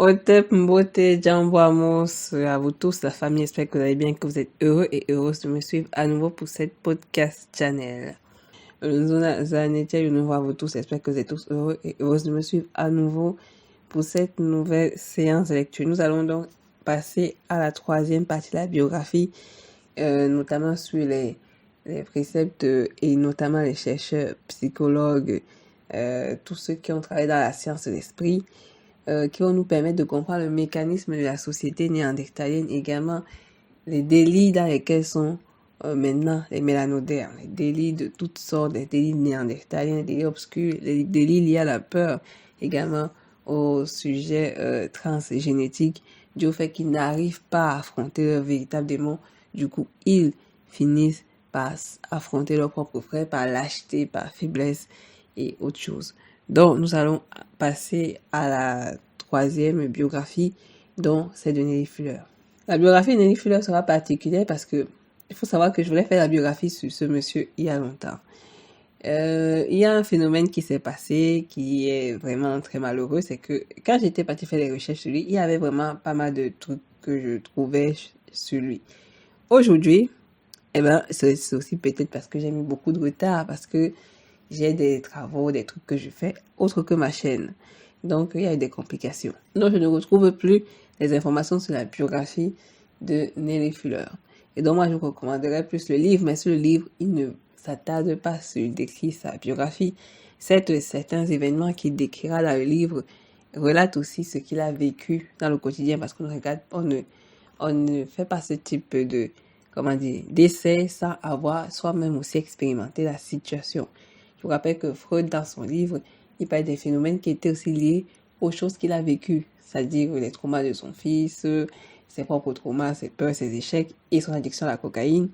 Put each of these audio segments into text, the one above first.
Otep Mbote, Djambo Amos, à vous tous, la famille, j'espère que vous allez bien, que vous êtes heureux et heureuses de me suivre à nouveau pour cette podcast channel. Nouveau à vous tous, j'espère que vous êtes tous heureux et heureuses de me suivre à nouveau pour cette nouvelle séance de lecture. Nous allons donc passer à la troisième partie de la biographie, notamment sur les préceptes et notamment les chercheurs, psychologues, tous ceux qui ont travaillé dans la science de l'esprit, qui vont nous permettre de comprendre le mécanisme de la société néandertalienne, également les délits dans lesquels sont maintenant les mélanodermes, les délits de toutes sortes, les délits néandertaliens, les délits obscurs, les délits liés à la peur, également au sujet transgénétique, du fait qu'ils n'arrivent pas à affronter leur véritable démon. Du coup, ils finissent par affronter leurs propres frères, par lâcheté, par faiblesse et autre chose. Donc, nous allons passer à la troisième biographie, dont c'est de Nelly Fuller. La biographie de Nelly Fuller sera particulière parce que il faut savoir que je voulais faire la biographie sur ce monsieur il y a longtemps. Il y a un phénomène qui s'est passé qui est vraiment très malheureux, c'est que quand j'étais partie faire des recherches sur lui, il y avait vraiment pas mal de trucs que je trouvais sur lui. Aujourd'hui, c'est aussi peut-être parce que j'ai mis beaucoup de retard, parce que j'ai des travaux, des trucs que je fais autres que ma chaîne. Donc, il y a eu des complications. Donc, je ne retrouve plus les informations sur la biographie de Nelly Fuller. Et donc, moi, je vous recommanderais plus le livre, mais sur le livre, il ne s'attarde pas sur décrire sa biographie. Certains événements qu'il décrira dans le livre relatent aussi ce qu'il a vécu dans le quotidien, parce qu'on ne fait pas ce type de, d'essai sans avoir soi-même aussi expérimenté la situation. Je vous rappelle que Freud, dans son livre, il parle des phénomènes qui étaient aussi liés aux choses qu'il a vécues, c'est-à-dire les traumas de son fils, ses propres traumas, ses peurs, ses échecs et son addiction à la cocaïne.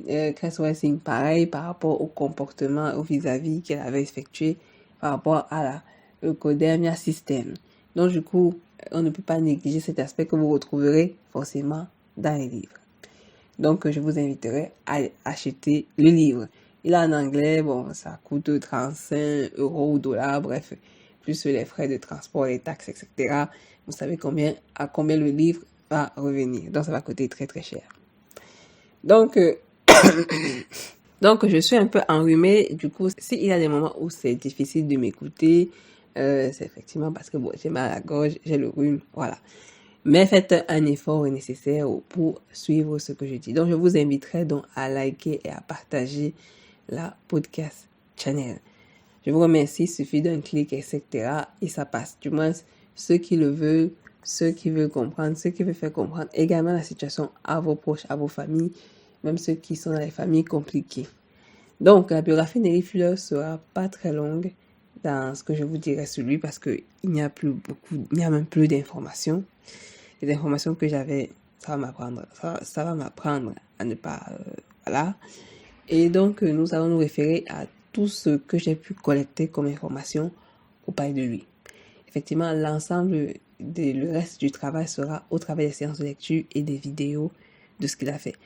Chris Wessing, pareil, par rapport au comportement, au vis-à-vis qu'elle avait effectué par rapport à l'eucodermia système. Donc, du coup, on ne peut pas négliger cet aspect que vous retrouverez forcément dans les livres. Donc, je vous inviterai à acheter le livre. Il est en anglais, bon, ça coûte 35 € ou dollars, bref, plus les frais de transport, les taxes, etc. Vous savez à combien le livre va revenir. Donc, ça va coûter très, très cher. Donc, donc je suis un peu enrhumée. Du coup, s'il y a des moments où c'est difficile de m'écouter, c'est effectivement parce que bon, j'ai mal à la gorge, j'ai le rhume, voilà. Mais faites un effort nécessaire pour suivre ce que je dis. Donc, je vous inviterai donc à liker et à partager la podcast channel. Je vous remercie, il suffit d'un clic, etc. Et ça passe. Du moins, ceux qui le veulent, ceux qui veulent comprendre, ceux qui veulent faire comprendre également la situation à vos proches, à vos familles, même ceux qui sont dans les familles compliquées. Donc, la biographie de Nelly Fuller sera pas très longue dans ce que je vous dirai sur lui parce qu'il n'y a même plus d'informations. Les informations que j'avais, ça va m'apprendre à ne pas, voilà. Et donc, nous allons nous référer à tout ce que j'ai pu collecter comme information pour parler de lui. Effectivement, l'ensemble le reste du travail sera au travers des séances de lecture et des vidéos de ce qu'il a fait.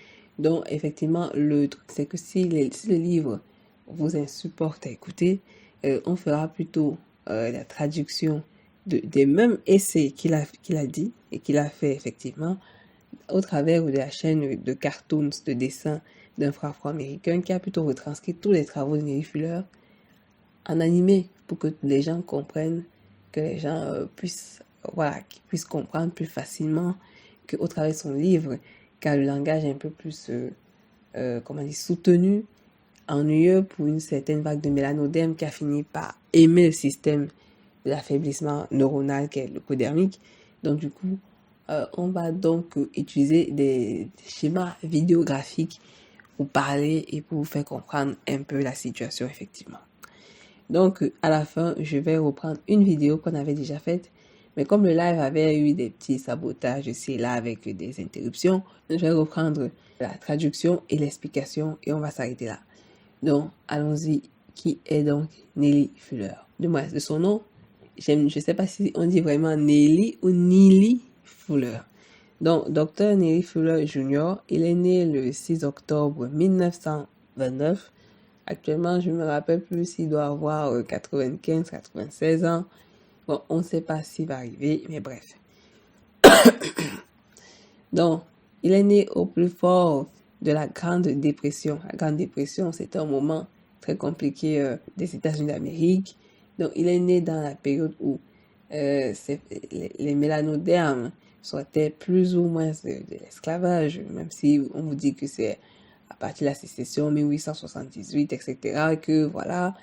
Donc, effectivement, le truc, c'est que si le livre vous insupporte à écouter, on fera plutôt la traduction des mêmes essais qu'il a dit et qu'il a fait effectivement au travers de la chaîne de cartoons, de dessins d'un frère afro-américain qui a plutôt retranscrit tous les travaux de Nelly Fuller en animé pour que les gens comprennent, que les gens puissent comprendre plus facilement qu'au travers de son livre, car le langage est un peu plus soutenu, ennuyeux pour une certaine vague de mélanodermes qui a fini par aimer le système de l'affaiblissement neuronal qui est l'eucodermique. Donc du coup, on va donc utiliser des schémas vidéographiques pour parler et pour vous faire comprendre un peu la situation effectivement. Donc à la fin, je vais reprendre une vidéo qu'on avait déjà faite, mais comme le live avait eu des petits sabotages ici et là avec des interruptions, je vais reprendre la traduction et l'explication et on va s'arrêter là. Donc allons-y. Qui est donc Nelly Fuller? De son nom, je ne sais pas si on dit vraiment Nelly ou Nelly Fuller. Donc, Dr. Nelly Fuller Jr., il est né le 6 octobre 1929. Actuellement, je ne me rappelle plus s'il doit avoir 95, 96 ans. Bon, on ne sait pas s'il va arriver, mais bref. Donc, il est né au plus fort de la Grande Dépression. La Grande Dépression, c'est un moment très compliqué des États-Unis d'Amérique. Donc, il est né dans la période où les mélanodermes sortaient plus ou moins de l'esclavage, même si on vous dit que c'est à partir de la sécession 1878, etc., que voilà,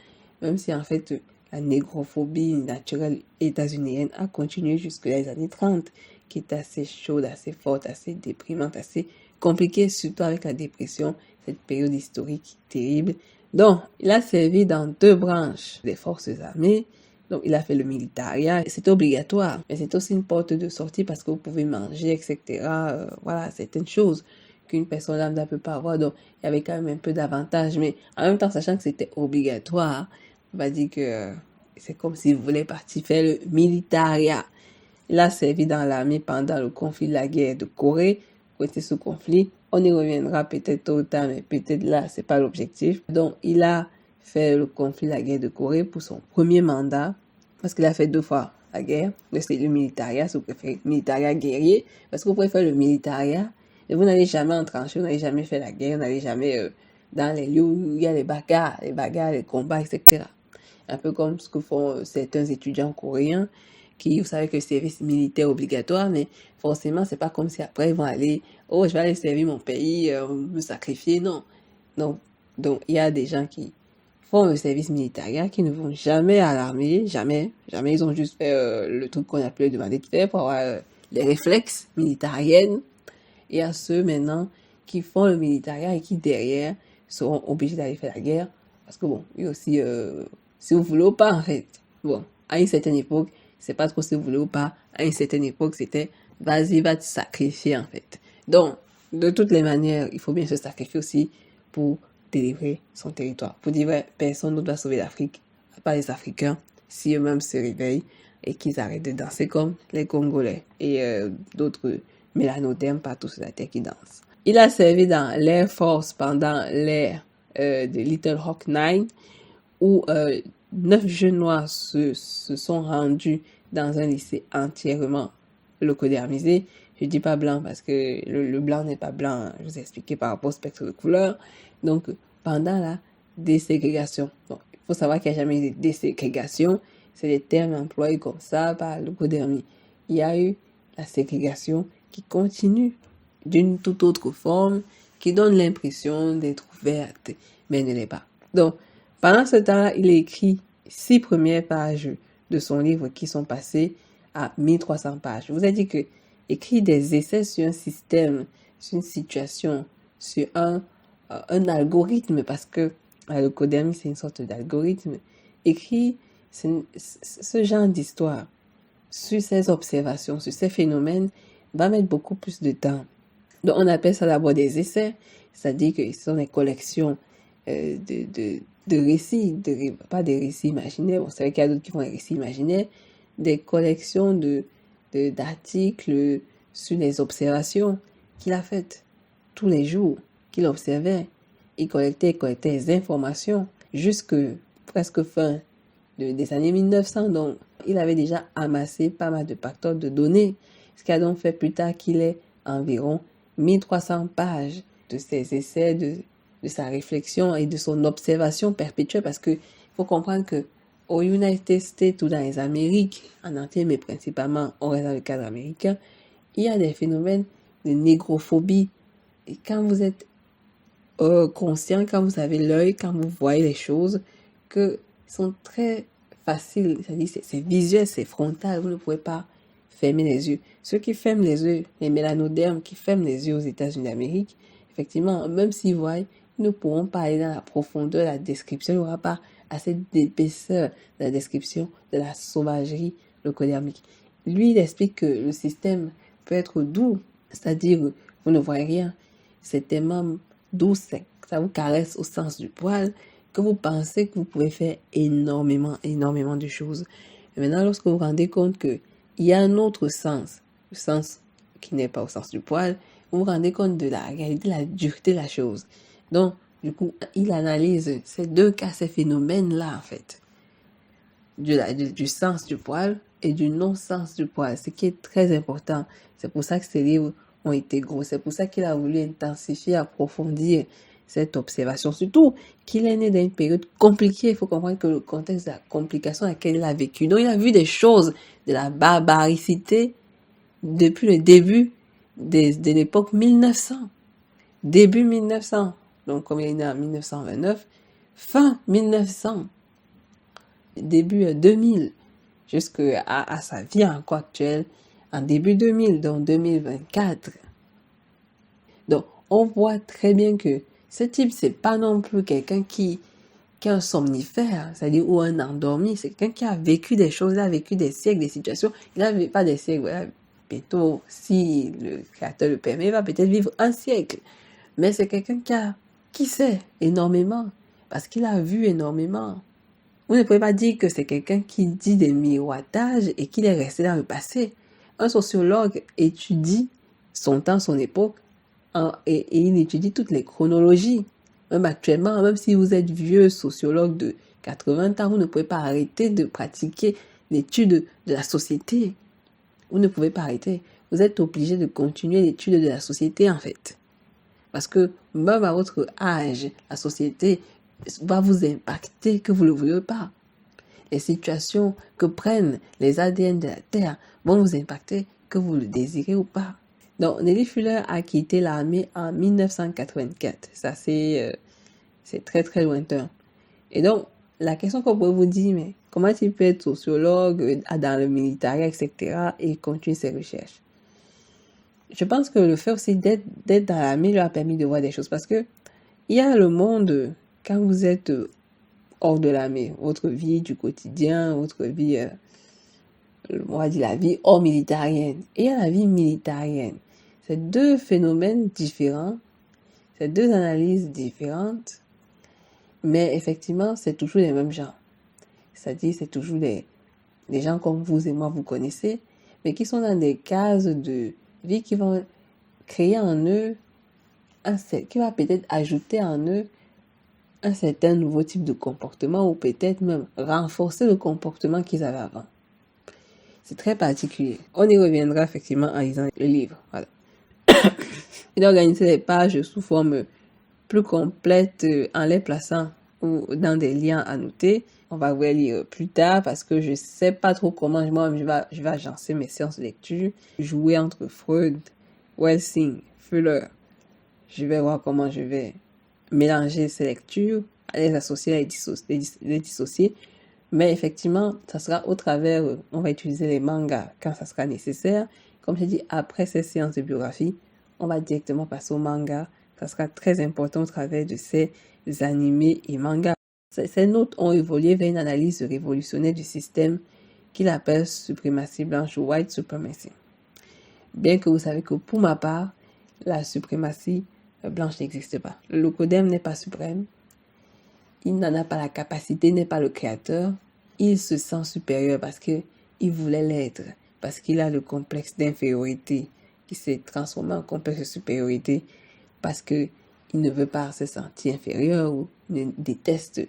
même si en fait la négrophobie naturelle états-unienne a continué jusque les années 30, qui est assez chaude, assez forte, assez déprimante, assez compliquée, surtout avec la dépression, cette période historique terrible. Donc, il a servi dans 2 branches des forces armées. Donc, il a fait le militaria. C'était obligatoire, mais c'est aussi une porte de sortie parce que vous pouvez manger, etc. Voilà, certaines choses qu'une personne lambda ne peut pas avoir. Donc, il y avait quand même un peu d'avantages. Mais en même temps, sachant que c'était obligatoire, on va dire que c'est comme si vous voulez partir faire le militaria. Il a servi dans l'armée pendant le conflit de la guerre de Corée. Côté ce conflit, on y reviendra peut-être tôt ou tard, mais peut-être là, c'est pas l'objectif. Donc, il a fait le conflit de la guerre de Corée pour son premier mandat, parce qu'il a fait 2 fois la guerre. C'est le militaria, si vous préférez, militaria guerrier, parce que vous préférez le militaria, et vous n'allez jamais en tranchée, vous n'allez jamais fait la guerre, vous n'allez jamais dans les lieux où il y a les bagarres, les combats, etc. Un peu comme ce que font certains étudiants coréens, qui, vous savez que le service militaire obligatoire, mais forcément, c'est pas comme si après, ils vont aller, oh, je vais aller servir mon pays, me sacrifier, non. Donc, il y a des gens qui font le service militaire, qui ne vont jamais à l'armée, jamais, ils ont juste fait le truc qu'on appelait demander de faire pour avoir les réflexes militariennes. Et à ceux maintenant qui font le militaire et qui derrière seront obligés d'aller faire la guerre, parce que bon, il y a aussi, si vous voulez ou pas en fait, bon, à une certaine époque, c'est pas trop si vous voulez ou pas, à une certaine époque, c'était vas-y, va te sacrifier en fait. Donc, de toutes les manières, il faut bien se sacrifier aussi pour délivrer son territoire. Pour dire, ouais, personne ne doit sauver l'Afrique, à part les Africains, si eux-mêmes se réveillent et qu'ils arrêtent de danser comme les Congolais et d'autres mélanodermes partout sur la terre qui dansent. Il a servi dans l'Air Force pendant l'ère de Little Hawk 9, où 9 jeunes noirs se sont rendus dans un lycée entièrement leucodermisé. Je dis pas blanc parce que le blanc n'est pas blanc. Je vous ai expliqué par rapport au spectre de couleurs. Donc, pendant la déségrégation. Bon, il faut savoir qu'il n'y a jamais eu de déségrégation. C'est des termes employés comme ça par leucodermie. Il y a eu la ségrégation qui continue d'une toute autre forme, qui donne l'impression d'être ouverte, mais ne l'est pas. Donc, pendant ce temps-là, il a écrit 6 premières pages de son livre qui sont passées à 1300 pages. Je vous ai dit que écrire des essais sur un système, sur une situation, sur un algorithme, parce que la leucodermie, c'est une sorte d'algorithme, écrire ce genre d'histoire sur ces observations, sur ces phénomènes, va mettre beaucoup plus de temps. Donc, on appelle ça d'abord des essais, c'est-à-dire que ce sont des collections de récits, pas des récits imaginaires, bon, c'est vrai qu'il y a d'autres qui font des récits imaginaires, des collections d'articles sur les observations qu'il a faites tous les jours, qu'il observait. Il collectait les informations jusque presque fin des années 1900. Donc, il avait déjà amassé pas mal de facteurs de données, ce qui a donc fait plus tard qu'il ait environ 1300 pages de ses essais, de sa réflexion et de son observation perpétuelle, parce que faut comprendre que aux United States ou dans les Amériques en entier, mais principalement on reste dans le cadre américain, il y a des phénomènes de négrophobie. Et quand vous êtes conscient, quand vous avez l'œil, quand vous voyez les choses que sont très faciles, c'est-à-dire c'est visuel, c'est frontal, vous ne pouvez pas fermer les yeux. Ceux qui ferment les yeux, les mélanodermes qui ferment les yeux aux États-Unis d'Amérique, effectivement, même s'ils voient, ils ne pourront pas aller dans la profondeur de la description, il n'y aura pas assez d'épaisseur de la description de la sauvagerie leucodermique. Lui, il explique que le système peut être doux, c'est-à-dire vous ne voyez rien, c'est tellement doux, ça vous caresse au sens du poil, que vous pensez que vous pouvez faire énormément de choses. Et maintenant, lorsque vous vous rendez compte qu'il y a un autre sens, le sens qui n'est pas au sens du poil, vous vous rendez compte de la réalité, de la dureté de la chose. Donc, du coup, il analyse ces 2 cas, ces phénomènes-là, en fait, du sens du poil et du non-sens du poil, ce qui est très important. C'est pour ça que ces livres ont été gros. C'est pour ça qu'il a voulu intensifier, approfondir cette observation. Surtout qu'il est né dans une période compliquée. Il faut comprendre que le contexte de la complication à laquelle il a vécu. Donc, il a vu des choses de la barbaricité depuis le début de l'époque 1900. Début 1900. Donc, comme il est né en 1929, fin 1900, début 2000, jusqu'à sa vie encore actuelle, en début 2000, donc 2024. Donc, on voit très bien que ce type, c'est pas non plus quelqu'un qui est un somnifère, c'est-à-dire ou un endormi. C'est quelqu'un qui a vécu des choses, il a vécu des siècles, des situations. Il n'avait pas des siècles, voilà. Bientôt, si le créateur le permet, il va peut-être vivre un siècle. Mais c'est quelqu'un qui sait énormément, parce qu'il a vu énormément. Vous ne pouvez pas dire que c'est quelqu'un qui dit des miroitages et qu'il est resté dans le passé. Un sociologue étudie son temps, son époque, et il étudie toutes les chronologies. Même actuellement, même si vous êtes vieux sociologue de 80 ans, vous ne pouvez pas arrêter de pratiquer l'étude de la société. Vous ne pouvez pas arrêter. Vous êtes obligé de continuer l'étude de la société, en fait. Parce que même à votre âge, la société va vous impacter, que vous ne le voulez pas. Les situations que prennent les ADN de la Terre vont vous impacter, que vous le désirez ou pas. Donc, Nelly Fuller a quitté l'armée en 1984. Ça, c'est très, très lointain. Et donc, la question qu'on pourrait vous dire, mais comment tu peux être sociologue dans le militaire, etc., et continuer ses recherches? Je pense que le fait aussi d'être dans l'armée lui a permis de voir des choses. Parce que il y a le monde, quand vous êtes hors de l'armée, votre vie du quotidien, votre vie, on va dire la vie hors militarienne, et il y a la vie militarienne. C'est deux phénomènes différents, c'est deux analyses différentes, mais effectivement, c'est toujours les mêmes gens. C'est-à-dire, c'est toujours des gens comme vous et moi, vous connaissez, mais qui sont dans des cases de vie qui vont créer en eux qui va peut-être ajouter en eux un certain nouveau type de comportement ou peut-être même renforcer le comportement qu'ils avaient avant. C'est très particulier. On y reviendra effectivement en lisant le livre. Voilà. Il a organisé les pages sous forme plus complète en les plaçant ou dans des liens annotés. On va vous lire plus tard parce que je sais pas trop comment moi je vais agencer mes séances de lecture. Jouer entre Freud, Welsing, Fuller. Je vais voir comment je vais mélanger ces lectures, les associer, les dissocier. Mais effectivement, ça sera au travers, on va utiliser les mangas quand ça sera nécessaire. Comme je dis, après ces séances de biographie, on va directement passer au manga. Ça sera très important au travers de ces animés et mangas. Ces notes ont évolué vers une analyse révolutionnaire du système qu'il appelle suprématie blanche ou white supremacy. Bien que vous savez que pour ma part, la suprématie blanche n'existe pas. Le Locodem n'est pas suprême. Il n'en a pas la capacité, n'est pas le créateur. Il se sent supérieur parce qu'il voulait l'être, parce qu'il a le complexe d'infériorité qui s'est transformé en complexe de supériorité, parce qu'il ne veut pas se sentir inférieur ou il déteste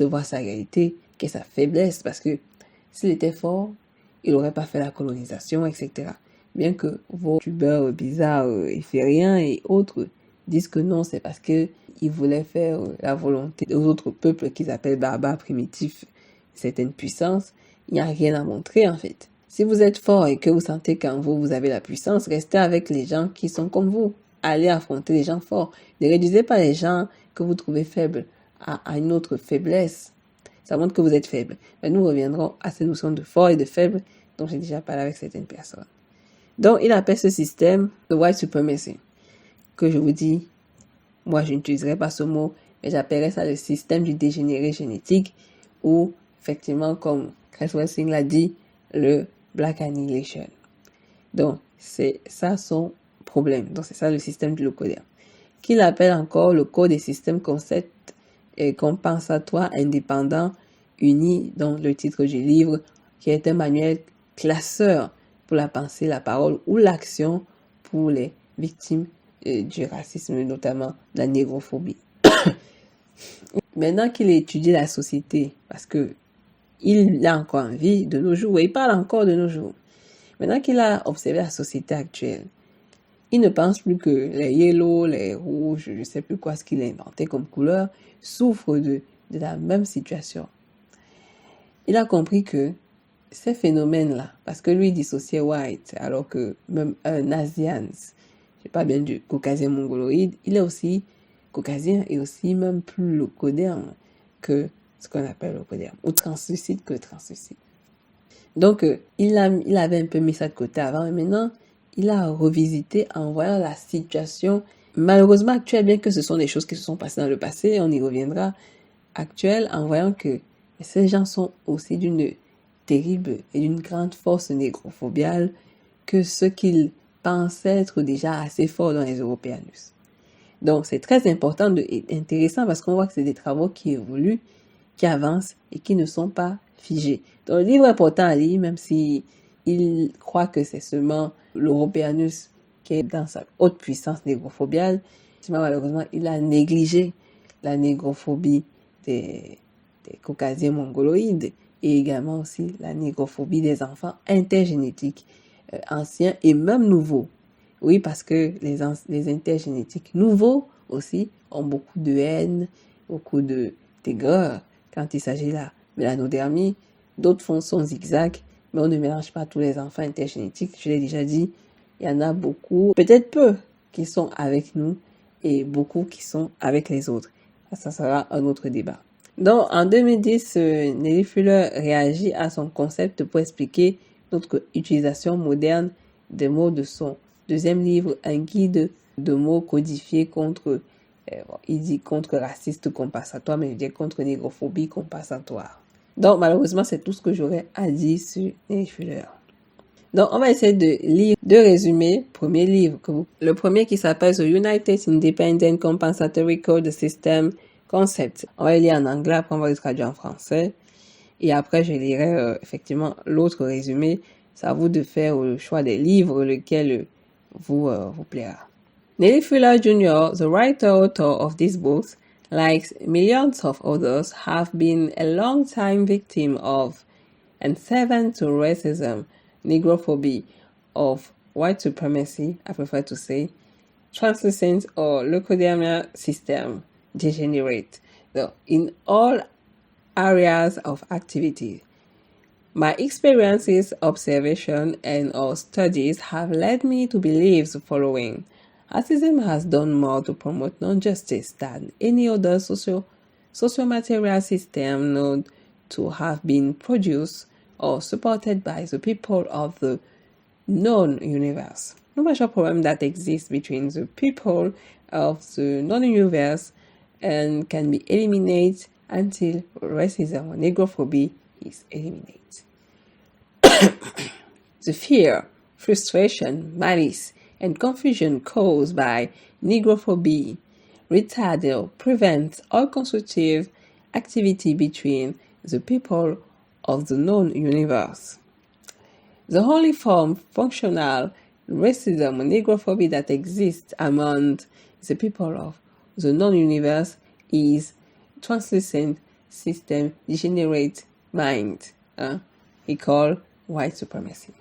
voir sa réalité, qui est sa faiblesse, parce que s'il était fort, il n'aurait pas fait la colonisation, etc. Bien que vos youtubeurs bizarres, éphériens et autres disent que non, c'est parce qu'ils voulaient faire la volonté des autres peuples qu'ils appellent barbares primitifs, certaines puissances, il n'y a rien à montrer en fait. Si vous êtes fort et que vous sentez qu'en vous avez la puissance, restez avec les gens qui sont comme vous. Allez affronter les gens forts. Ne réduisez pas les gens que vous trouvez faibles à une autre faiblesse. Ça montre que vous êtes faible. Mais nous reviendrons à ces notions de fort et de faible dont j'ai déjà parlé avec certaines personnes. Donc, il appelle ce système de white supremacy, que je vous dis, moi je n'utiliserai pas ce mot, mais j'appellerai ça le système du dégénéré génétique, ou effectivement, comme Cresswell Singh l'a dit, le Black Annihilation. Donc, c'est ça son problème. Donc, c'est ça le système du Locodem. Qu'il appelle encore le code des systèmes concepts et compensatoires indépendants unis dans le titre du livre, qui est un manuel classeur pour la pensée, la parole ou l'action pour les victimes du racisme, notamment de la négrophobie. Maintenant qu'il a étudié la société, parce que il a encore envie de nos jours et il parle encore de nos jours. Maintenant qu'il a observé la société actuelle, il ne pense plus que les yellow, les rouges, je ne sais plus quoi ce qu'il a inventé comme couleur, souffrent de la même situation. Il a compris que ces phénomènes-là, parce que lui dissociait white, alors que même un Asian, je sais pas bien du caucasien mongoloïde, il est aussi caucasien et aussi même plus leucoderne que ce qu'on appelle leucoderne, ou translucide que translucide. Donc, il avait un peu mis ça de côté avant, et maintenant, il a revisité en voyant la situation, malheureusement actuelle, bien que ce sont des choses qui se sont passées dans le passé, on y reviendra, actuelle, en voyant que ces gens sont aussi d'une terrible et d'une grande force négrophobiale que ce qu'ils pensaient être déjà assez fort dans les Européanus. Donc, c'est très important et intéressant parce qu'on voit que c'est des travaux qui évoluent, qui avancent et qui ne sont pas figés. Donc, le livre est important à lire, même si il croit que c'est seulement l'Européanus qui est dans sa haute puissance négrophobiale. Malheureusement, il a négligé la négrophobie des caucasiens mongoloïdes et également aussi la négrophobie des enfants intergénétiques anciens et même nouveaux. Oui, parce que les intergénétiques nouveaux aussi ont beaucoup de haine, beaucoup d'aigreur quand il s'agit de la mélanodermie. D'autres sont zigzag, mais on ne mélange pas tous les enfants intergénétiques. Je l'ai déjà dit, il y en a beaucoup, peut-être peu, qui sont avec nous et beaucoup qui sont avec les autres. Ça sera un autre débat. Donc, en 2010, Nelly Fuller réagit à son concept pour expliquer notre utilisation moderne des mots de son deuxième livre, un guide de mots codifiés contre, il dit contre raciste compensatoire, mais il dit contre négrophobie compensatoire. Donc, malheureusement, c'est tout ce que j'aurais à dire sur Nelly Fuller. Donc, on va essayer de lire deux résumés. Premier livre, le premier qui s'appelle The United Independent Compensatory Code System Concept. On va le lire en anglais, après on va le traduire en français. Et après, je lirai effectivement l'autre résumé. C'est à vous de faire le choix des livres, lequel vous plaira. Nelly Fuller Jr., the writer-author of these books, like millions of others, have been a long-time victim of and servant to racism, negrophobia, of white supremacy, I prefer to say, translucent or leukodermia system degenerate. So in all areas of activity. My experiences, observation, and or studies have led me to believe the following. Racism has done more to promote non-justice than any other socio-material system known to have been produced or supported by the people of the known universe. No major problem that exists between the people of the known universe and can be eliminated until racism or negrophobia is eliminated. The fear, frustration, malice, and confusion caused by negrophobia retard or prevent all constructive activity between the people of the known universe. The only form functional racism or negrophobia that exists among the people of the known universe is translucent system degenerate mind. He called white supremacy.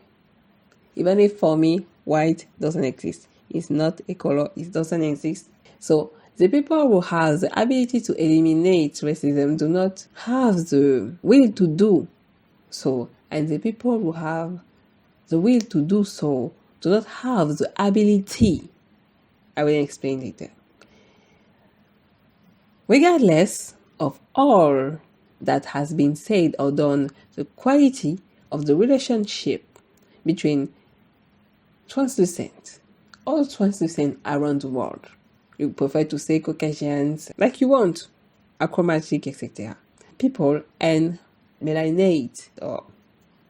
Even if for me, white doesn't exist. It's not a color, it doesn't exist. So the people who have the ability to eliminate racism do not have the will to do so. And the people who have the will to do so do not have the ability. I will explain later. Regardless of all that has been said or done, the quality of the relationship between all translucent around the world. You prefer to say Caucasians, like you want, achromatic, etc. People and melanate or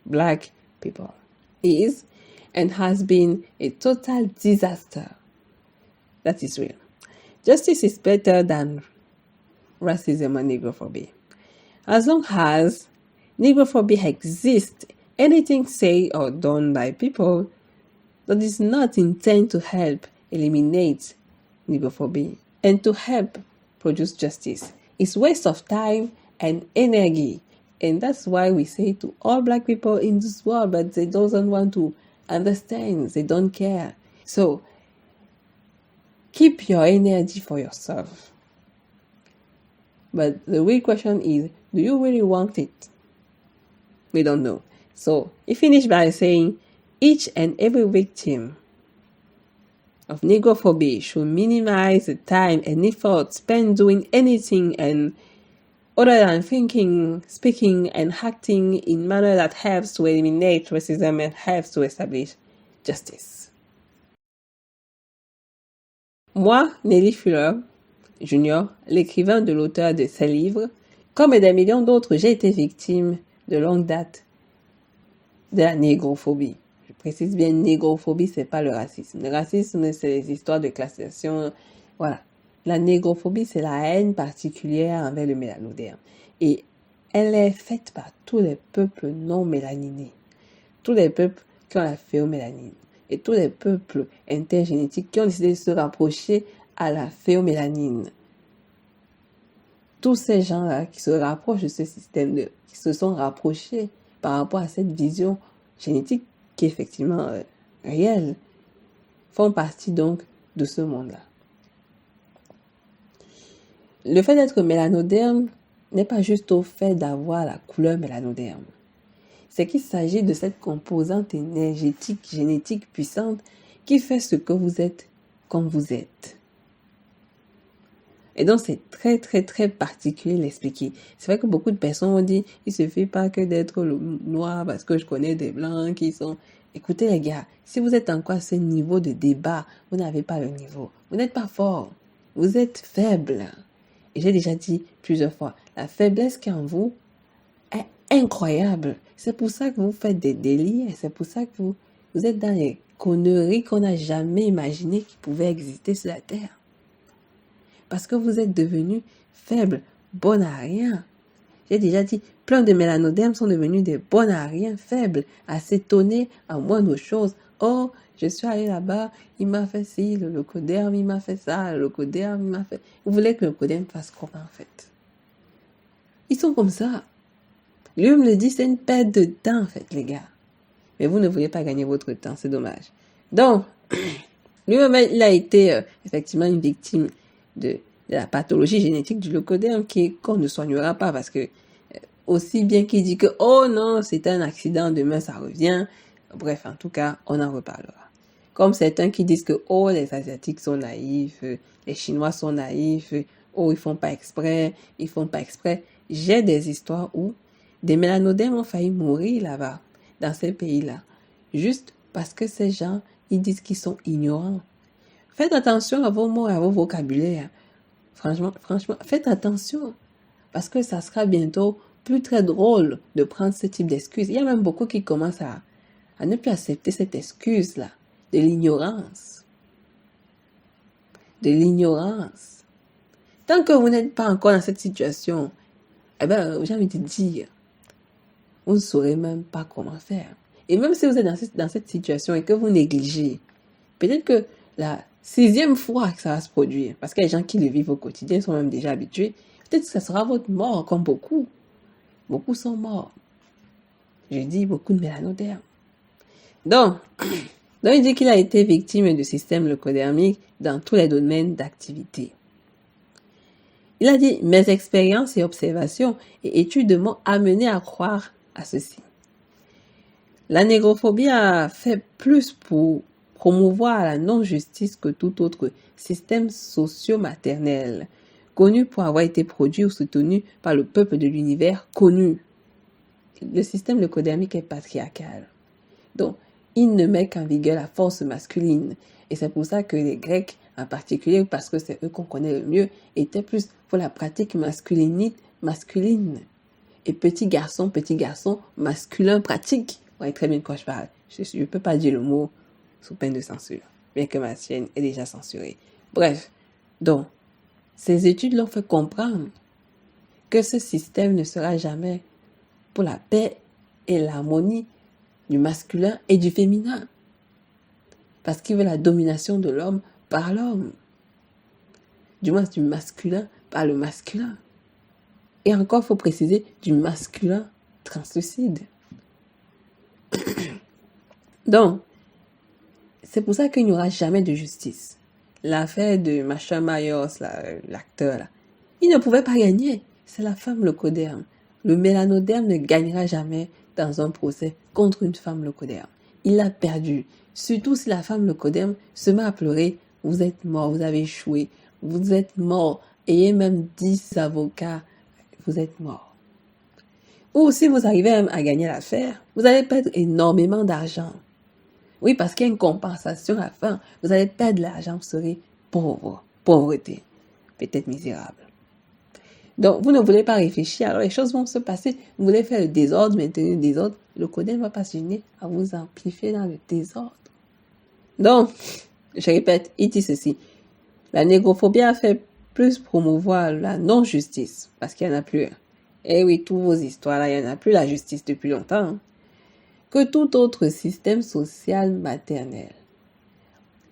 black people is and has been a total disaster. That is real. Justice is better than racism and negrophobia. As long as negrophobia exists, anything said or done by people that is not intended to help eliminate negrophobia and to help produce justice is waste of time and energy And that's why we say to all black people in this world, but they don't want to understand. They don't care. So keep your energy for yourself. But the real question is, do you really want it? We don't know. So he finished by saying, each and every victim of negrophobia should minimize the time and effort spent doing anything and other than thinking, speaking, and acting in manner that helps to eliminate racism and helps to establish justice. Moi, Nelly Fuller Jr., l'écrivain de l'auteur de ces livres, comme des millions d'autres, j'ai été victime de longue date de la négrophobie. Je précise bien, négrophobie, c'est pas le racisme. Le racisme, c'est les histoires de classification. Voilà. La négrophobie, c'est la haine particulière envers le mélanoderme. Et elle est faite par tous les peuples non mélaninés. Tous les peuples qui ont la phéomélanine. Et tous les peuples intergénétiques qui ont décidé de se rapprocher à la phéomélanine. Tous ces gens-là qui se rapprochent de ce système, qui se sont rapprochés par rapport à cette vision génétique qui est effectivement réelle, font partie donc de ce monde-là. Le fait d'être mélanoderme n'est pas juste au fait d'avoir la couleur mélanoderme. C'est qu'il s'agit de cette composante énergétique, génétique puissante qui fait ce que vous êtes comme vous êtes. Et donc, c'est très, très, très particulier l'expliquer. C'est vrai que beaucoup de personnes ont dit, il suffit pas que d'être noir parce que je connais des blancs qui sont... Écoutez les gars, si vous êtes encore à ce niveau de débat, vous n'avez pas le niveau. Vous n'êtes pas fort. Vous êtes faible. Et j'ai déjà dit plusieurs fois, la faiblesse qui est en vous est incroyable. C'est pour ça que vous faites des délires. C'est pour ça que vous êtes dans les conneries qu'on n'a jamais imaginé qui pouvaient exister sur la Terre. Parce que vous êtes devenu faible, bon à rien. J'ai déjà dit, plein de mélanodermes sont devenus des bons à rien, faibles, à s'étonner à moindre chose. Oh, je suis allé là-bas, il m'a fait ci, le locoderme, il m'a fait ça, le locoderme, il m'a fait... Vous voulez que le locoderme fasse comment en fait? Ils sont comme ça. Lui me le dit, c'est une perte de temps en fait, les gars. Mais vous ne voulez pas gagner votre temps, c'est dommage. Donc, lui-même, il a été effectivement une victime de la pathologie génétique du locoderme qu'on ne soignera pas parce que aussi bien qu'il dit que oh non, c'est un accident, demain ça revient. Bref, en tout cas, on en reparlera. Comme certains qui disent que oh, les Asiatiques sont naïfs, les Chinois sont naïfs, oh, ils font pas exprès. J'ai des histoires où des mélanodermes ont failli mourir là-bas, dans ces pays-là, juste parce que ces gens, ils disent qu'ils sont ignorants. Faites attention à vos mots et à vos vocabulaires. Franchement, faites attention. Parce que ça sera bientôt plus très drôle de prendre ce type d'excuses. Il y a même beaucoup qui commencent à ne plus accepter cette excuse-là. De l'ignorance. De l'ignorance. Tant que vous n'êtes pas encore dans cette situation, eh ben, j'ai envie de dire, vous ne saurez même pas comment faire. Et même si vous êtes dans cette situation et que vous négligez, peut-être que la 6e fois que ça va se produire, parce que les gens qui le vivent au quotidien sont même déjà habitués, peut-être que ça sera votre mort, comme beaucoup. Beaucoup sont morts. Je dis beaucoup de mélanodermes. Donc, il dit qu'il a été victime du système leucodermique dans tous les domaines d'activité. Il a dit, mes expériences et observations et études m'ont amené à croire à ceci. La négrophobie a fait plus pour promouvoir la non-justice que tout autre système socio-maternel, connu pour avoir été produit ou soutenu par le peuple de l'univers connu. Le système leucodermique est patriarcal. Donc, il ne met qu'en vigueur la force masculine. Et c'est pour ça que les Grecs, en particulier, parce que c'est eux qu'on connaît le mieux, étaient plus pour la pratique masculine. Et petit garçon, masculin pratique. Vous voyez très bien de quoi je parle. Je ne peux pas dire le mot sous peine de censure, bien que ma chaîne est déjà censurée. Bref, donc, ces études l'ont fait comprendre que ce système ne sera jamais pour la paix et l'harmonie du masculin et du féminin. Parce qu'il veut la domination de l'homme par l'homme. Du moins du masculin par le masculin. Et encore, il faut préciser, du masculin translucide. Donc, c'est pour ça qu'il n'y aura jamais de justice. L'affaire de Macha Mayos, l'acteur, là, il ne pouvait pas gagner. C'est la femme leucoderme. Le mélanoderme ne gagnera jamais dans un procès contre une femme leucoderme. Il a perdu. Surtout si la femme leucoderme se met à pleurer. Vous êtes mort, vous avez échoué. Vous êtes mort. Ayez même 10 avocats. Vous êtes mort. Ou si vous arrivez à gagner l'affaire, vous allez perdre énormément d'argent. Oui, parce qu'il y a une compensation à la fin. Vous allez perdre l'argent, vous serez pauvre. Pauvreté. Peut-être misérable. Donc, vous ne voulez pas réfléchir, alors les choses vont se passer. Vous voulez faire le désordre, maintenir le désordre. Le codé ne va pas se gêner à vous amplifier dans le désordre. Donc, je répète, il dit ceci. La négrophobie a fait plus promouvoir la non-justice, parce qu'il n'y en a plus. Eh oui, toutes vos histoires là, il n'y en a plus la justice depuis longtemps. Que tout autre système social maternel.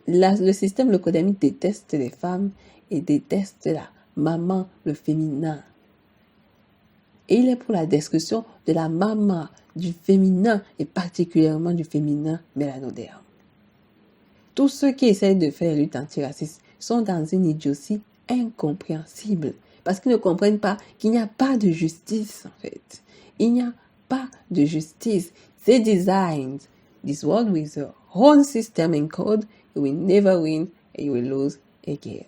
Le système leucodémique déteste les femmes et déteste la maman, le féminin. Et il est pour la destruction de la maman, du féminin et particulièrement du féminin mélanoderme. Tous ceux qui essayent de faire la lutte antiraciste sont dans une idiotie incompréhensible parce qu'ils ne comprennent pas qu'il n'y a pas de justice en fait. Il n'y a pas de justice. They designed this world with their own system and code. You will never win and you will lose again.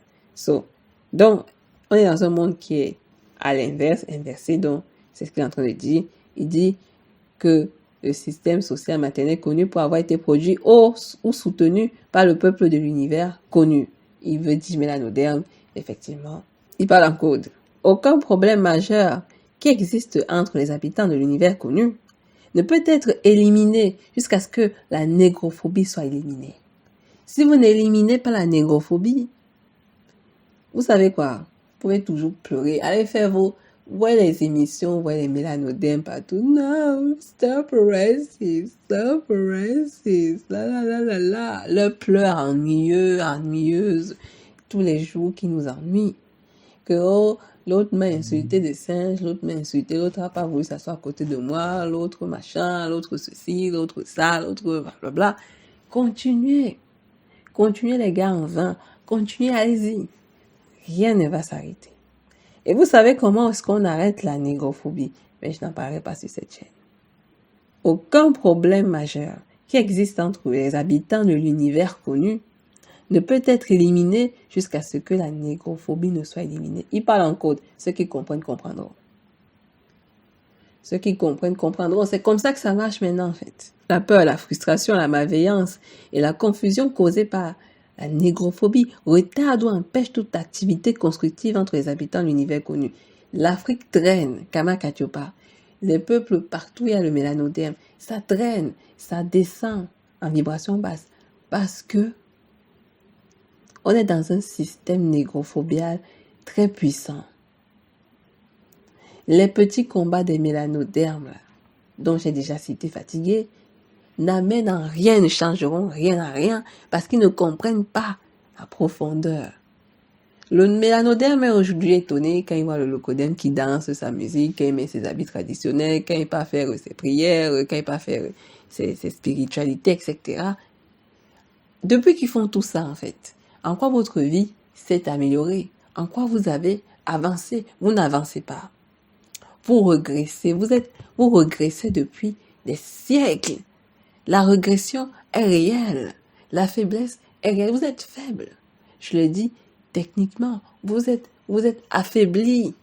Donc, on est dans un monde qui est à l'inverse, inversé. Donc, c'est ce qu'il est en train de dire. Il dit que le système social maternel connu pour avoir été produit ou soutenu par le peuple de l'univers connu. Il veut dire mélanoderme, effectivement. Il parle en code. Aucun problème majeur qui existe entre les habitants de l'univers connu ne peut être éliminé jusqu'à ce que la négrophobie soit éliminée. Si vous n'éliminez pas la négrophobie, vous savez quoi? Vous pouvez toujours pleurer. Allez faire les émissions, les mélanodermes partout. Non, stop racism, stop racism, la. Le pleur ennuyeuse, tous les jours qui nous ennuient. Que l'autre m'a insulté des singes, l'autre m'a insulté, l'autre n'a pas voulu s'asseoir à côté de moi, l'autre machin, l'autre ceci, l'autre ça, l'autre blablabla. Continuez les gars en vain, continuez, allez-y. Rien ne va s'arrêter. Et vous savez comment est-ce qu'on arrête la négrophobie? Mais je n'en parlerai pas sur cette chaîne. Aucun problème majeur qui existe entre les habitants de l'univers connu ne peut être éliminé jusqu'à ce que la négrophobie ne soit éliminée. Il parle en code. Ceux qui comprennent, comprendront. Ceux qui comprennent, comprendront. C'est comme ça que ça marche maintenant, en fait. La peur, la frustration, la malveillance et la confusion causée par la négrophobie retarde ou empêche toute activité constructive entre les habitants de l'univers connu. L'Afrique traîne, Kama Katiopa. Les peuples, partout il y a le mélanoderme. Ça traîne, ça descend en vibration basse. Parce que on est dans un système négrophobial très puissant. Les petits combats des mélanodermes, dont j'ai déjà cité fatigués, n'amènent en rien, ne changeront rien à rien, parce qu'ils ne comprennent pas la profondeur. Le mélanoderme est aujourd'hui étonné quand il voit le leucoderme qui danse sa musique, quand il met ses habits traditionnels, quand il part faire ses prières, quand il part faire ses spiritualités, etc. Depuis qu'ils font tout ça, en fait, en quoi votre vie s'est améliorée? En quoi vous avez avancé? Vous n'avancez pas. Vous regressez. Vous regressez depuis des siècles. La régression est réelle. La faiblesse est réelle. Vous êtes faible. Je le dis techniquement. Vous êtes affaibli.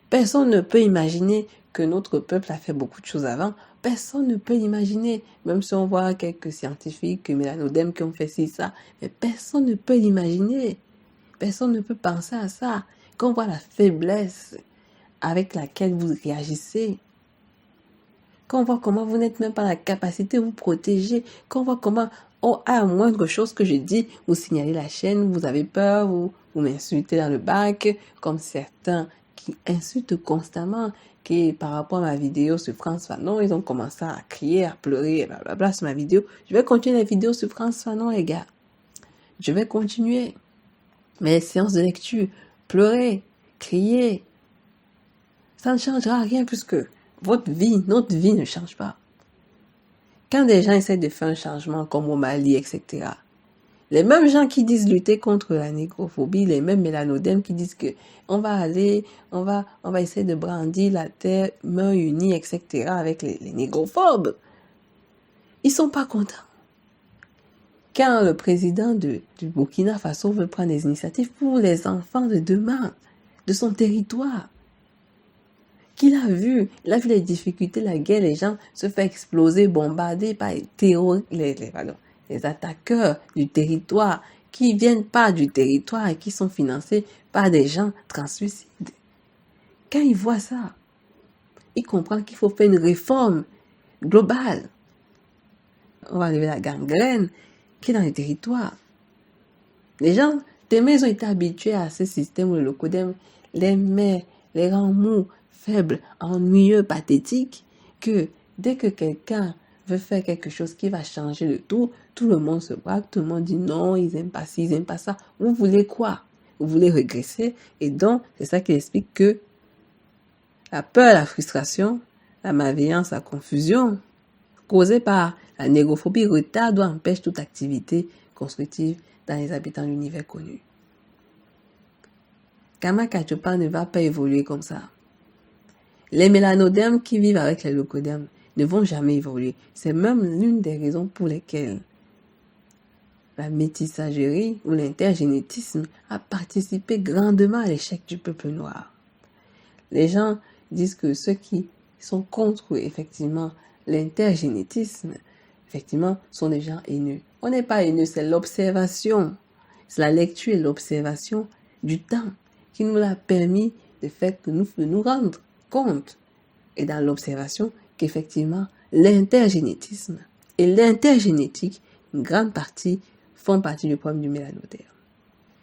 Personne ne peut imaginer que notre peuple a fait beaucoup de choses avant. Personne ne peut l'imaginer. Même si on voit quelques scientifiques, mélanodermes qui ont fait ci, ça. Mais personne ne peut l'imaginer. Personne ne peut penser à ça. Quand on voit la faiblesse avec laquelle vous réagissez, quand on voit comment vous n'êtes même pas la capacité de vous protéger, quand on voit comment, à moindre chose que je dis, vous signalez la chaîne, vous avez peur, vous m'insultez dans le bac, comme certains qui insultent constamment, qui par rapport à ma vidéo sur France Fanon, ils ont commencé à crier, à pleurer, blablabla sur ma vidéo. Je vais continuer la vidéo sur France Fanon, les gars. Je vais continuer mes séances de lecture, pleurer, crier. Ça ne changera rien puisque votre vie, notre vie ne change pas. Quand des gens essaient de faire un changement comme au Mali, etc., les mêmes gens qui disent lutter contre la négrophobie, les mêmes mélanodèmes qui disent que on va essayer de brandir la terre, mains unies, etc., avec les négrophobes, ils sont pas contents. Quand le président du Burkina Faso veut prendre des initiatives pour les enfants de demain, de son territoire, il a vu les difficultés, la guerre, les gens se font exploser, bombarder par les attaqueurs du territoire qui viennent pas du territoire et qui sont financés par des gens translucides. Quand il voit ça, il comprend qu'il faut faire une réforme globale. On va enlever la gangrène qui est dans les territoires. Les gens, tellement ils ont été habitués à ce système où le locodème les met, les rend mous, faible, ennuyeux, pathétique, que dès que quelqu'un veut faire quelque chose qui va changer le tout le monde se braque, tout le monde dit non, ils n'aiment pas ci, ils n'aiment pas ça. Vous voulez quoi? Vous voulez régresser? Et donc, c'est ça qui explique que la peur, la frustration, la malveillance, la confusion, causée par la négrophobie, retarde ou empêche toute activité constructive dans les habitants de l'univers connu. Kama Kachopa ne va pas évoluer comme ça. Les mélanodèmes qui vivent avec les leucodèmes ne vont jamais évoluer. C'est même l'une des raisons pour lesquelles la métissagerie ou l'intergénétisme a participé grandement à l'échec du peuple noir. Les gens disent que ceux qui sont contre, effectivement, l'intergénétisme, effectivement, sont des gens haineux. On n'est pas haineux, c'est l'observation. C'est la lecture et l'observation du temps qui nous a permis de nous rendre compte, et dans l'observation, qu'effectivement, l'intergénétisme et l'intergénétique, une grande partie, font partie du problème du mélanodème.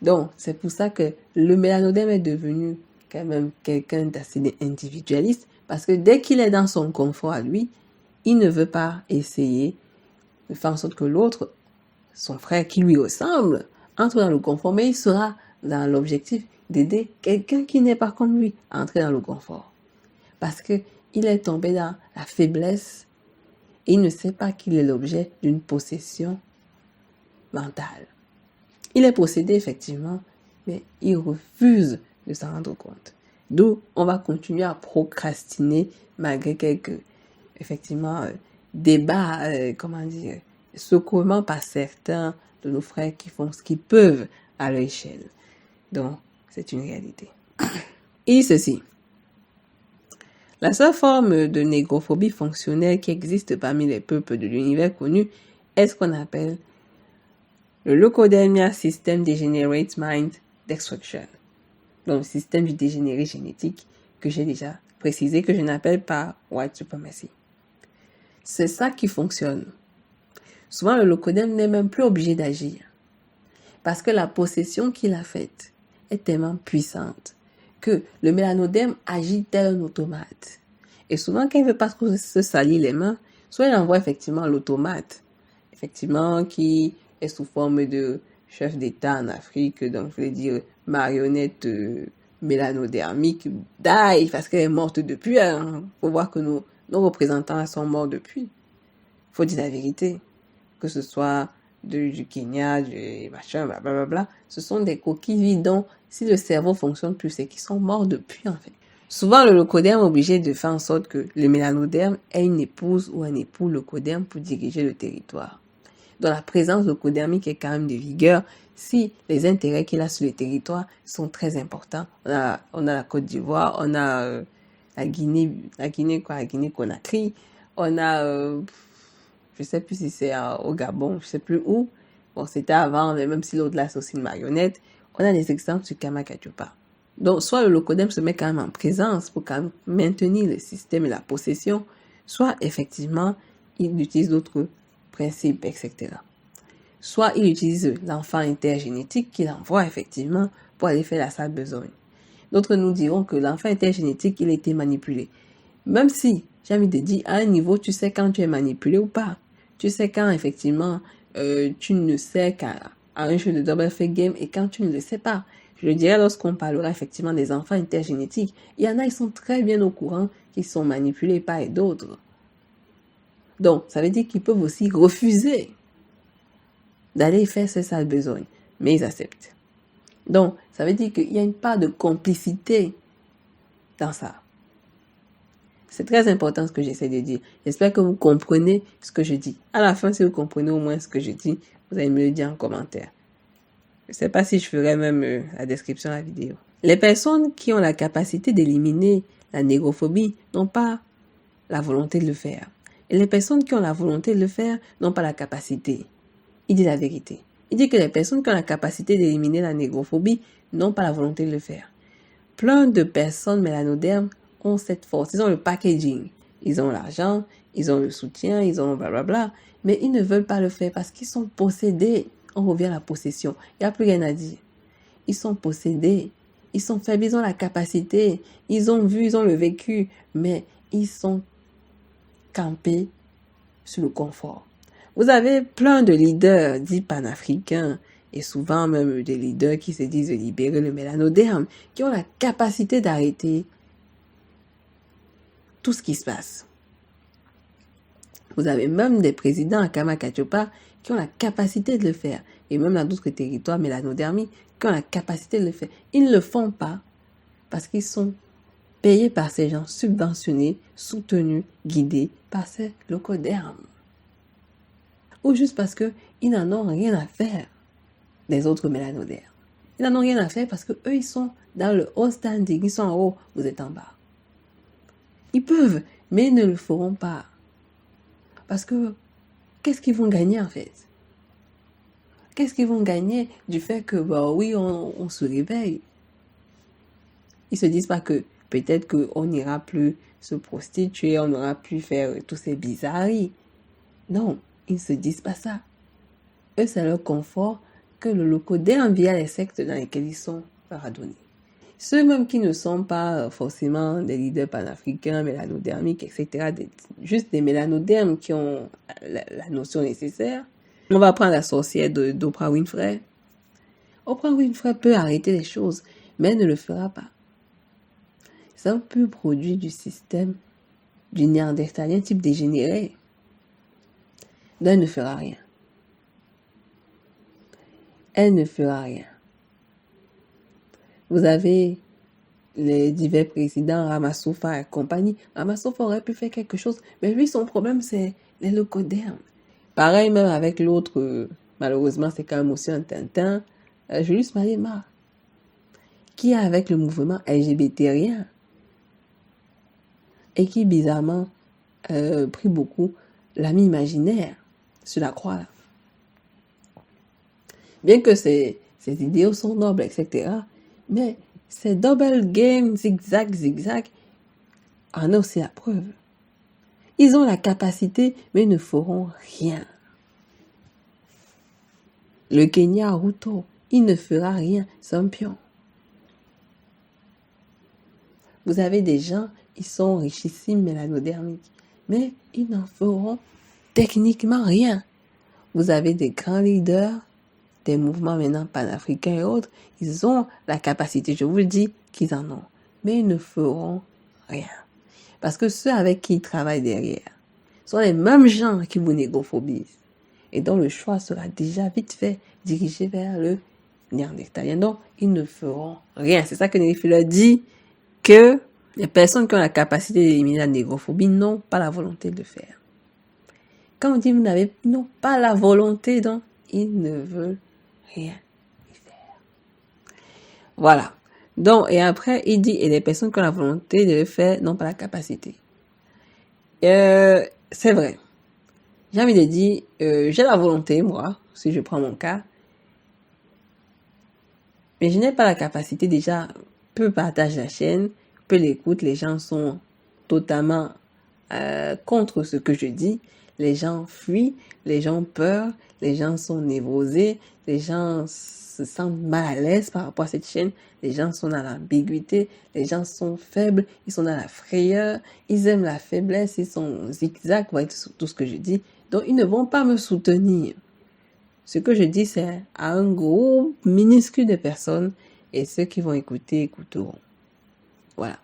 Donc, c'est pour ça que le mélanodème est devenu quand même quelqu'un d'assez individualiste, parce que dès qu'il est dans son confort à lui, il ne veut pas essayer de faire en sorte que l'autre, son frère qui lui ressemble, entre dans le confort, mais il sera dans l'objectif d'aider quelqu'un qui n'est pas comme lui à entrer dans le confort. Parce qu'il est tombé dans la faiblesse et il ne sait pas qu'il est l'objet d'une possession mentale. Il est possédé effectivement, mais il refuse de s'en rendre compte. D'où on va continuer à procrastiner malgré quelques, effectivement, débats, secouements par certains de nos frères qui font ce qu'ils peuvent à leur échelle. Donc, c'est une réalité. Il dit ceci. La seule forme de négrophobie fonctionnelle qui existe parmi les peuples de l'univers connu est ce qu'on appelle le Leukodemia System Degenerate Mind Destruction. Donc, le système du dégénéré génétique que j'ai déjà précisé, que je n'appelle pas White Supremacy. C'est ça qui fonctionne. Souvent, le leukodème n'est même plus obligé d'agir. Parce que la possession qu'il a faite est tellement puissante que le mélanodème agit tel un automate. Et souvent, quand il ne veut pas trop se salir les mains, soit il envoie effectivement l'automate, effectivement, qui est sous forme de chef d'État en Afrique, donc je vais dire marionnette mélanodermique, die, parce qu'elle est morte depuis. Il faut voir que nos représentants sont morts depuis. Il faut dire la vérité. Que ce soit du Kenya, du machin, blablabla, ce sont des coquilles vides dont, si le cerveau fonctionne plus, c'est qu'ils sont morts depuis, en fait. Souvent, le leukodème est obligé de faire en sorte que le mélanodème ait une épouse ou un époux leukodème pour diriger le territoire. Donc, la présence leukodérmique est quand même de vigueur si les intérêts qu'il a sur le territoire sont très importants. On a la Côte d'Ivoire, on a la Guinée-Conakry, on a, je sais plus si c'est au Gabon, je sais plus où. Bon, c'était avant, mais même si l'autre là, c'est aussi une marionnette. On a des exemples sur Kama Kachopa. Donc, soit le leukodème se met quand même en présence pour quand même maintenir le système et la possession, soit effectivement, il utilise d'autres principes, etc. Soit il utilise l'enfant intergénétique qu'il envoie effectivement pour aller faire la sale besogne. D'autres nous diront que l'enfant intergénétique, il a été manipulé. Même si, j'ai envie de dire, à un niveau, tu sais quand tu es manipulé ou pas. Tu sais quand, effectivement, tu ne sais qu'à un jeu de double fake game et quand tu ne le sais pas. Je le dirais lorsqu'on parlera effectivement des enfants intergénétiques. Il y en a, ils sont très bien au courant qu'ils sont manipulés par d'autres. Donc, ça veut dire qu'ils peuvent aussi refuser d'aller faire ce sale besoin, mais ils acceptent. Donc, ça veut dire qu'il y a une part de complicité dans ça. C'est très important ce que j'essaie de dire. J'espère que vous comprenez ce que je dis. À la fin, si vous comprenez au moins ce que je dis, vous allez me le dire en commentaire. Je ne sais pas si je ferai même la description de la vidéo. Les personnes qui ont la capacité d'éliminer la négrophobie n'ont pas la volonté de le faire. Et les personnes qui ont la volonté de le faire n'ont pas la capacité. Il dit la vérité. Il dit que les personnes qui ont la capacité d'éliminer la négrophobie n'ont pas la volonté de le faire. Plein de personnes mélanodermes ont cette force. Ils ont le packaging. Ils ont l'argent, ils ont le soutien, ils ont blablabla. Mais ils ne veulent pas le faire parce qu'ils sont possédés. On revient à la possession. Il n'y a plus rien à dire. Ils sont possédés. Ils sont faibles, ils ont la capacité. Ils ont vu, ils ont le vécu. Mais ils sont campés sur le confort. Vous avez plein de leaders dits panafricains et souvent même des leaders qui se disent libérer le mélanoderme, qui ont la capacité d'arrêter tout ce qui se passe. Vous avez même des présidents à Kamakachopa qui ont la capacité de le faire. Et même dans d'autres territoires mélanodermiques qui ont la capacité de le faire. Ils ne le font pas parce qu'ils sont payés par ces gens, subventionnés, soutenus, guidés par ces locodermes. Ou juste parce qu'ils n'en ont rien à faire des autres mélanodermes. Ils n'en ont rien à faire parce qu'eux, ils sont dans le haut standing. Ils sont en haut, vous êtes en bas. Ils peuvent, mais ils ne le feront pas. Parce que, qu'est-ce qu'ils vont gagner en fait? Qu'est-ce qu'ils vont gagner du fait que, bah oui, on se réveille? Ils se disent pas que peut-être qu'on n'ira plus se prostituer, on n'aura plus faire tous ces bizarreries. Non, ils ne se disent pas ça. Eux, c'est leur confort que le locoderme via les sectes dans lesquels ils sont leur a donné. Ceux même qui ne sont pas forcément des leaders panafricains, mélanodermiques, etc., juste des mélanodermes qui ont la notion nécessaire. On va prendre la sorcière d'Oprah Winfrey. Oprah Winfrey peut arrêter les choses, mais elle ne le fera pas. C'est un peu produit du système du néandertalien type dégénéré. Donc elle ne fera rien. Elle ne fera rien. Vous avez les divers présidents, Ramaphosa et compagnie. Ramaphosa aurait pu faire quelque chose, mais lui, son problème, c'est les locodermes. Pareil même avec l'autre, malheureusement, c'est quand même aussi un Tintin, Julius Malema, qui est avec le mouvement LGBTrien et qui, bizarrement, prit beaucoup l'ami imaginaire sur la croix. Là. Bien que ses idéaux sont nobles, etc., mais ces double game, zigzag, en ont aussi la preuve. Ils ont la capacité, mais ils ne feront rien. Le Kenya Ruto, il ne fera rien, c'est un pion. Vous avez des gens, ils sont richissimes mélanodermiques, mais ils n'en feront techniquement rien. Vous avez des grands leaders, des mouvements maintenant panafricains et autres, ils ont la capacité, je vous le dis, qu'ils en ont. Mais ils ne feront rien. Parce que ceux avec qui ils travaillent derrière sont les mêmes gens qui vous négrophobisent. Et donc le choix sera déjà vite fait, dirigé vers le néandertalien. Donc, ils ne feront rien. C'est ça que Nelly Fuller dit, que les personnes qui ont la capacité d'éliminer la négrophobie n'ont pas la volonté de le faire. Quand on dit ils n'ont pas la volonté, donc ils ne veulent rien y faire. Voilà. Donc, et après, il dit, et les personnes qui ont la volonté de le faire n'ont pas la capacité. C'est vrai. J'ai envie de dire, j'ai la volonté, moi, si je prends mon cas, mais je n'ai pas la capacité déjà, peu partage la chaîne, peu l'écoute, les gens sont totalement contre ce que je dis, les gens fuient, les gens peur, les gens sont névrosés, les gens se sentent mal à l'aise par rapport à cette chaîne, les gens sont dans l'ambiguïté, les gens sont faibles, ils sont dans la frayeur, ils aiment la faiblesse, ils sont zigzag, vous voyez tout ce que je dis, donc ils ne vont pas me soutenir. Ce que je dis, c'est à un groupe minuscule de personnes, Et ceux qui vont écouter, écouteront. Voilà.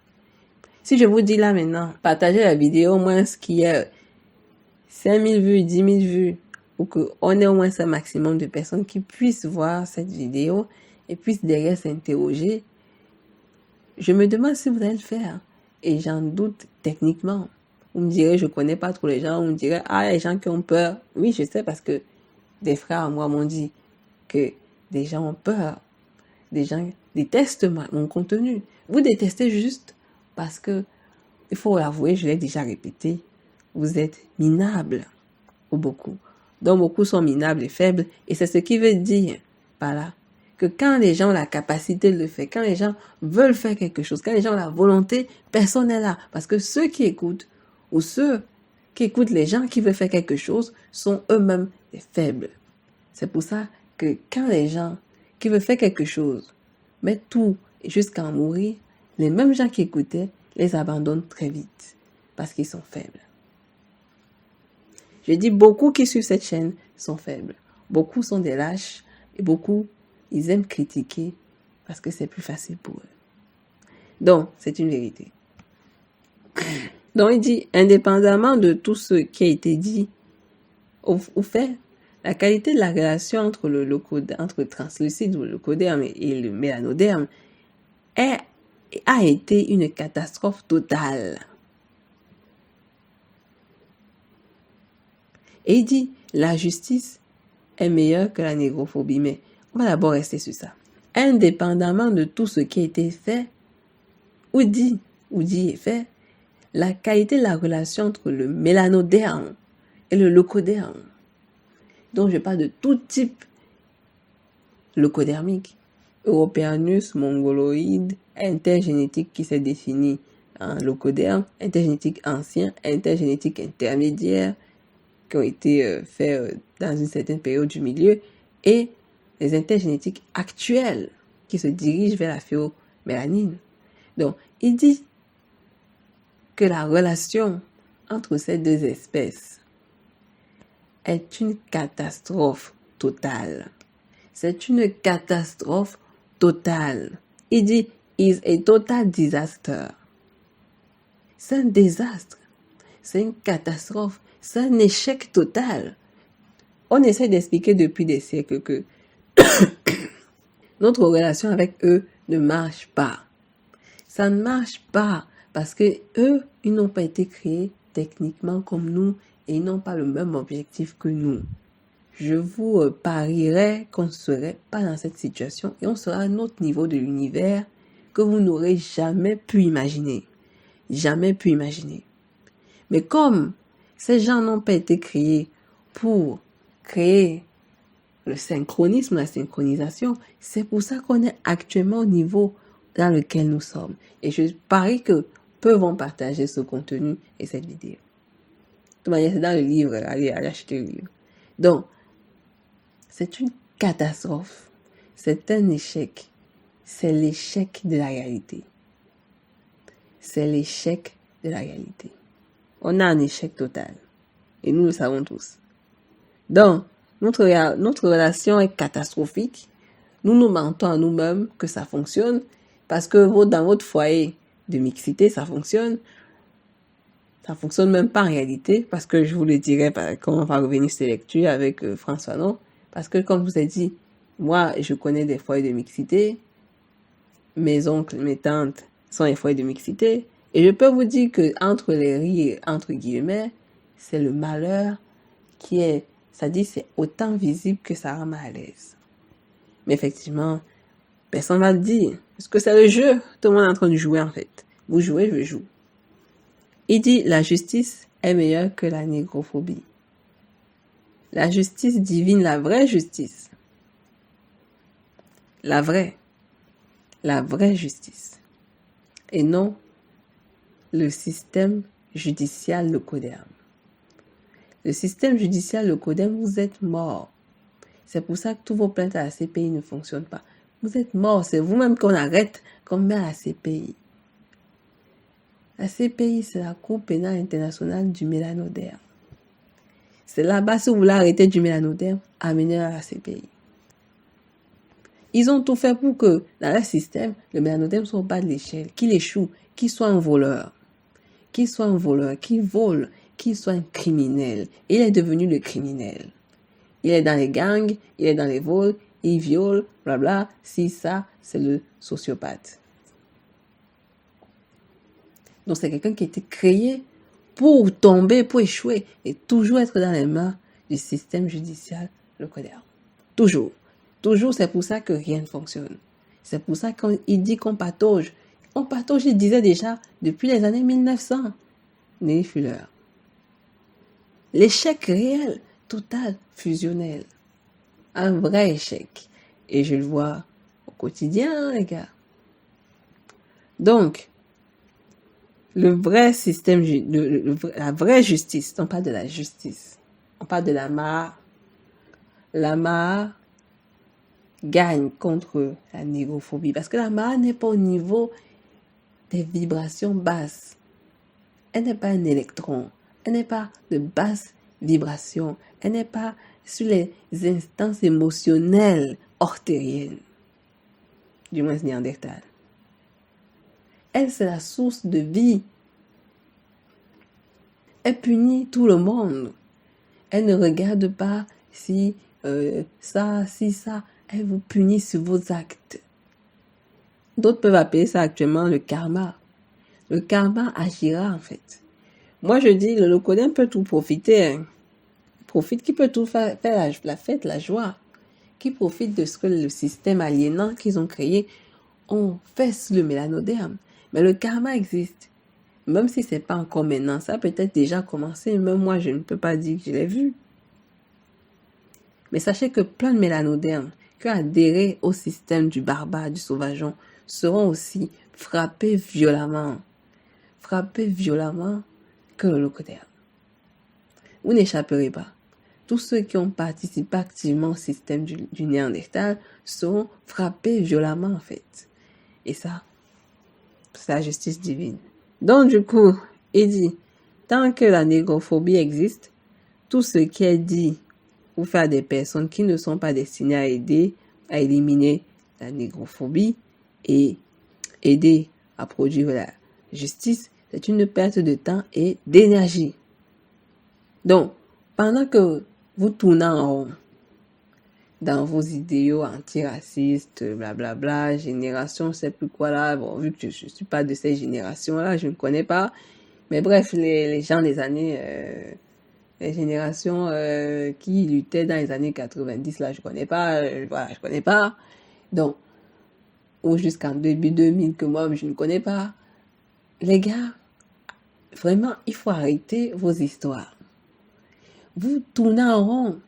Si je vous dis là maintenant, partagez la vidéo au moins qu'il y ait 5000 vues, 10 000 vues, pour qu'on ait au moins un maximum de personnes qui puissent voir cette vidéo et puissent derrière s'interroger. Je me demande si vous allez le faire. Et j'en doute techniquement. Vous me direz, je connais pas trop les gens. Vous me direz, il y a des gens qui ont peur. Oui, je sais parce que des frères à moi m'ont dit que des gens ont peur. Des gens détestent mon contenu. Vous détestez juste parce que, il faut l'avouer, je l'ai déjà répété, vous êtes minables ou beaucoup. Donc beaucoup sont minables et faibles. Et c'est ce qui veut dire par là que quand les gens ont la capacité de le faire, quand les gens veulent faire quelque chose, quand les gens ont la volonté, personne n'est là. Parce que ceux qui écoutent ou ceux qui écoutent les gens qui veulent faire quelque chose sont eux-mêmes des faibles. C'est pour ça que quand les gens qui veulent faire quelque chose mettent tout jusqu'à en mourir, les mêmes gens qui écoutaient les abandonnent très vite parce qu'ils sont faibles. Je dis beaucoup qui suivent cette chaîne sont faibles. Beaucoup sont des lâches et beaucoup, ils aiment critiquer parce que c'est plus facile pour eux. Donc, c'est une vérité. Donc, il dit, indépendamment de tout ce qui a été dit au fait, la qualité de la relation entre entre le translucide ou le leucoderme et le mélanoderme a été une catastrophe totale. Et il dit, la justice est meilleure que la négrophobie. Mais on va d'abord rester sur ça. Indépendamment de tout ce qui a été fait, ou dit et fait, la qualité de la relation entre le mélanoderme et le leucoderme, dont je parle de tout type leucodermique, Europeanus, mongoloïde, intergénétique qui s'est défini en leucoderme, intergénétique ancien, intergénétique intermédiaire, qui ont été faits dans une certaine période du milieu, et les intergénétiques actuels qui se dirigent vers la phéomélanine. Donc, il dit que la relation entre ces deux espèces est une catastrophe totale. C'est une catastrophe totale. Il dit, is a total disaster. C'est un désastre. C'est une catastrophe. C'est un échec total. On essaie d'expliquer depuis des siècles que notre relation avec eux ne marche pas. Ça ne marche pas parce que eux, ils n'ont pas été créés techniquement comme nous et ils n'ont pas le même objectif que nous. Je vous parierais qu'on ne serait pas dans cette situation et on sera à un autre niveau de l'univers que vous n'aurez jamais pu imaginer. Jamais pu imaginer. Mais comme ces gens n'ont pas été créés pour créer le synchronisme, la synchronisation, c'est pour ça qu'on est actuellement au niveau dans lequel nous sommes. Et je parie que peu vont partager ce contenu et cette vidéo. De toute manière, c'est dans le livre, allez acheter le livre. Donc, c'est une catastrophe. C'est un échec. C'est l'échec de la réalité. C'est l'échec de la réalité. On a un échec total. Et nous le savons tous. Donc, notre relation est catastrophique. Nous nous mentons à nous-mêmes que ça fonctionne parce que dans votre foyer de mixité, ça fonctionne. Ça fonctionne même pas en réalité parce que je vous le dirai quand on va revenir sur ces lectures avec François Non. Parce que comme je vous ai dit, moi, je connais des foyers de mixité. Mes oncles, mes tantes sont des foyers de mixité. Et je peux vous dire que entre les rires, entre guillemets, c'est le malheur qui est, ça dit, c'est autant visible que ça rend mal à l'aise. Mais effectivement, personne va le dire. Parce que c'est le jeu. Tout le monde est en train de jouer en fait. Vous jouez, je joue. Il dit, la justice est meilleure que la négrophobie. La justice divine, la vraie justice. La vraie justice. Et non le système judicial leucoderme. Le système judicial leucoderme, vous êtes mort. C'est pour ça que tous vos plaintes à la CPI ne fonctionnent pas. Vous êtes mort, c'est vous-même qu'on arrête, qu'on met à la CPI. La CPI, c'est la Cour pénale internationale du mélanoderme. C'est là-bas, si vous voulez arrêter du mélanoderme, amenez-le à la CPI. Ils ont tout fait pour que, dans leur système, le mélanodème ne soit pas de l'échelle, qu'il échoue, qu'il soit un voleur, qu'il vole, qu'il soit un criminel. Il est devenu le criminel. Il est dans les gangs, il est dans les vols, il viole, blabla. Si ça, c'est le sociopathe. Donc c'est quelqu'un qui a été créé pour tomber, pour échouer et toujours être dans les mains du système judiciaire locodéen. Toujours. Toujours, c'est pour ça que rien ne fonctionne. C'est pour ça qu'il dit qu'on patauge. On patauge, il disait déjà depuis les années 1900. Nelly Fuller. L'échec réel, total, fusionnel. Un vrai échec. Et je le vois au quotidien, les gars. Donc, le vrai système, la vraie justice, on parle de la justice. On parle de la MAA. La MAA gagne contre la négrophobie. Parce que la MAA n'est pas au niveau des vibrations basses. Elle n'est pas un électron. Elle n'est pas de basse vibration. Elle n'est pas sur les instances émotionnelles ortériennes. Du moins néandertal. Elle, c'est la source de vie. Elle punit tout le monde. Elle ne regarde pas si ça. Elle vous punit sur vos actes. D'autres peuvent appeler ça actuellement le karma. Le karma agira en fait. Moi je dis, le locodème peut tout profiter. Hein. Profite, qui peut tout faire la fête, la joie. Qui profite de ce que le système aliénant qu'ils ont créé ont fait sur le mélanodème. Mais le karma existe. Même si c'est pas encore maintenant, ça a peut-être déjà commencé. Même moi, je ne peux pas dire que je l'ai vu. Mais sachez que plein de mélanodèrmes qui ont adhéré au système du barbare, du sauvageon, seront aussi frappés violemment que le locodème. Vous n'échapperez pas. Tous ceux qui ont participé activement au système du néandertal seront frappés violemment en fait. Et ça, c'est la justice divine. Donc du coup, il dit, tant que la négrophobie existe, tout ce qui est dit pour faire des personnes qui ne sont pas destinées à aider à éliminer la négrophobie et aider à produire la justice, c'est une perte de temps et d'énergie. Donc, pendant que vous tournez en rond dans vos idéaux antiracistes, blablabla, génération, je sais plus quoi là, bon, vu que je suis pas de ces générations-là, je ne connais pas, mais bref, les gens des années, les générations qui luttaient dans les années 90, là, je connais pas, je connais pas, donc, ou jusqu'en début 2000 que moi, je ne connais pas. Les gars, vraiment, il faut arrêter vos histoires. Vous tournez en rond.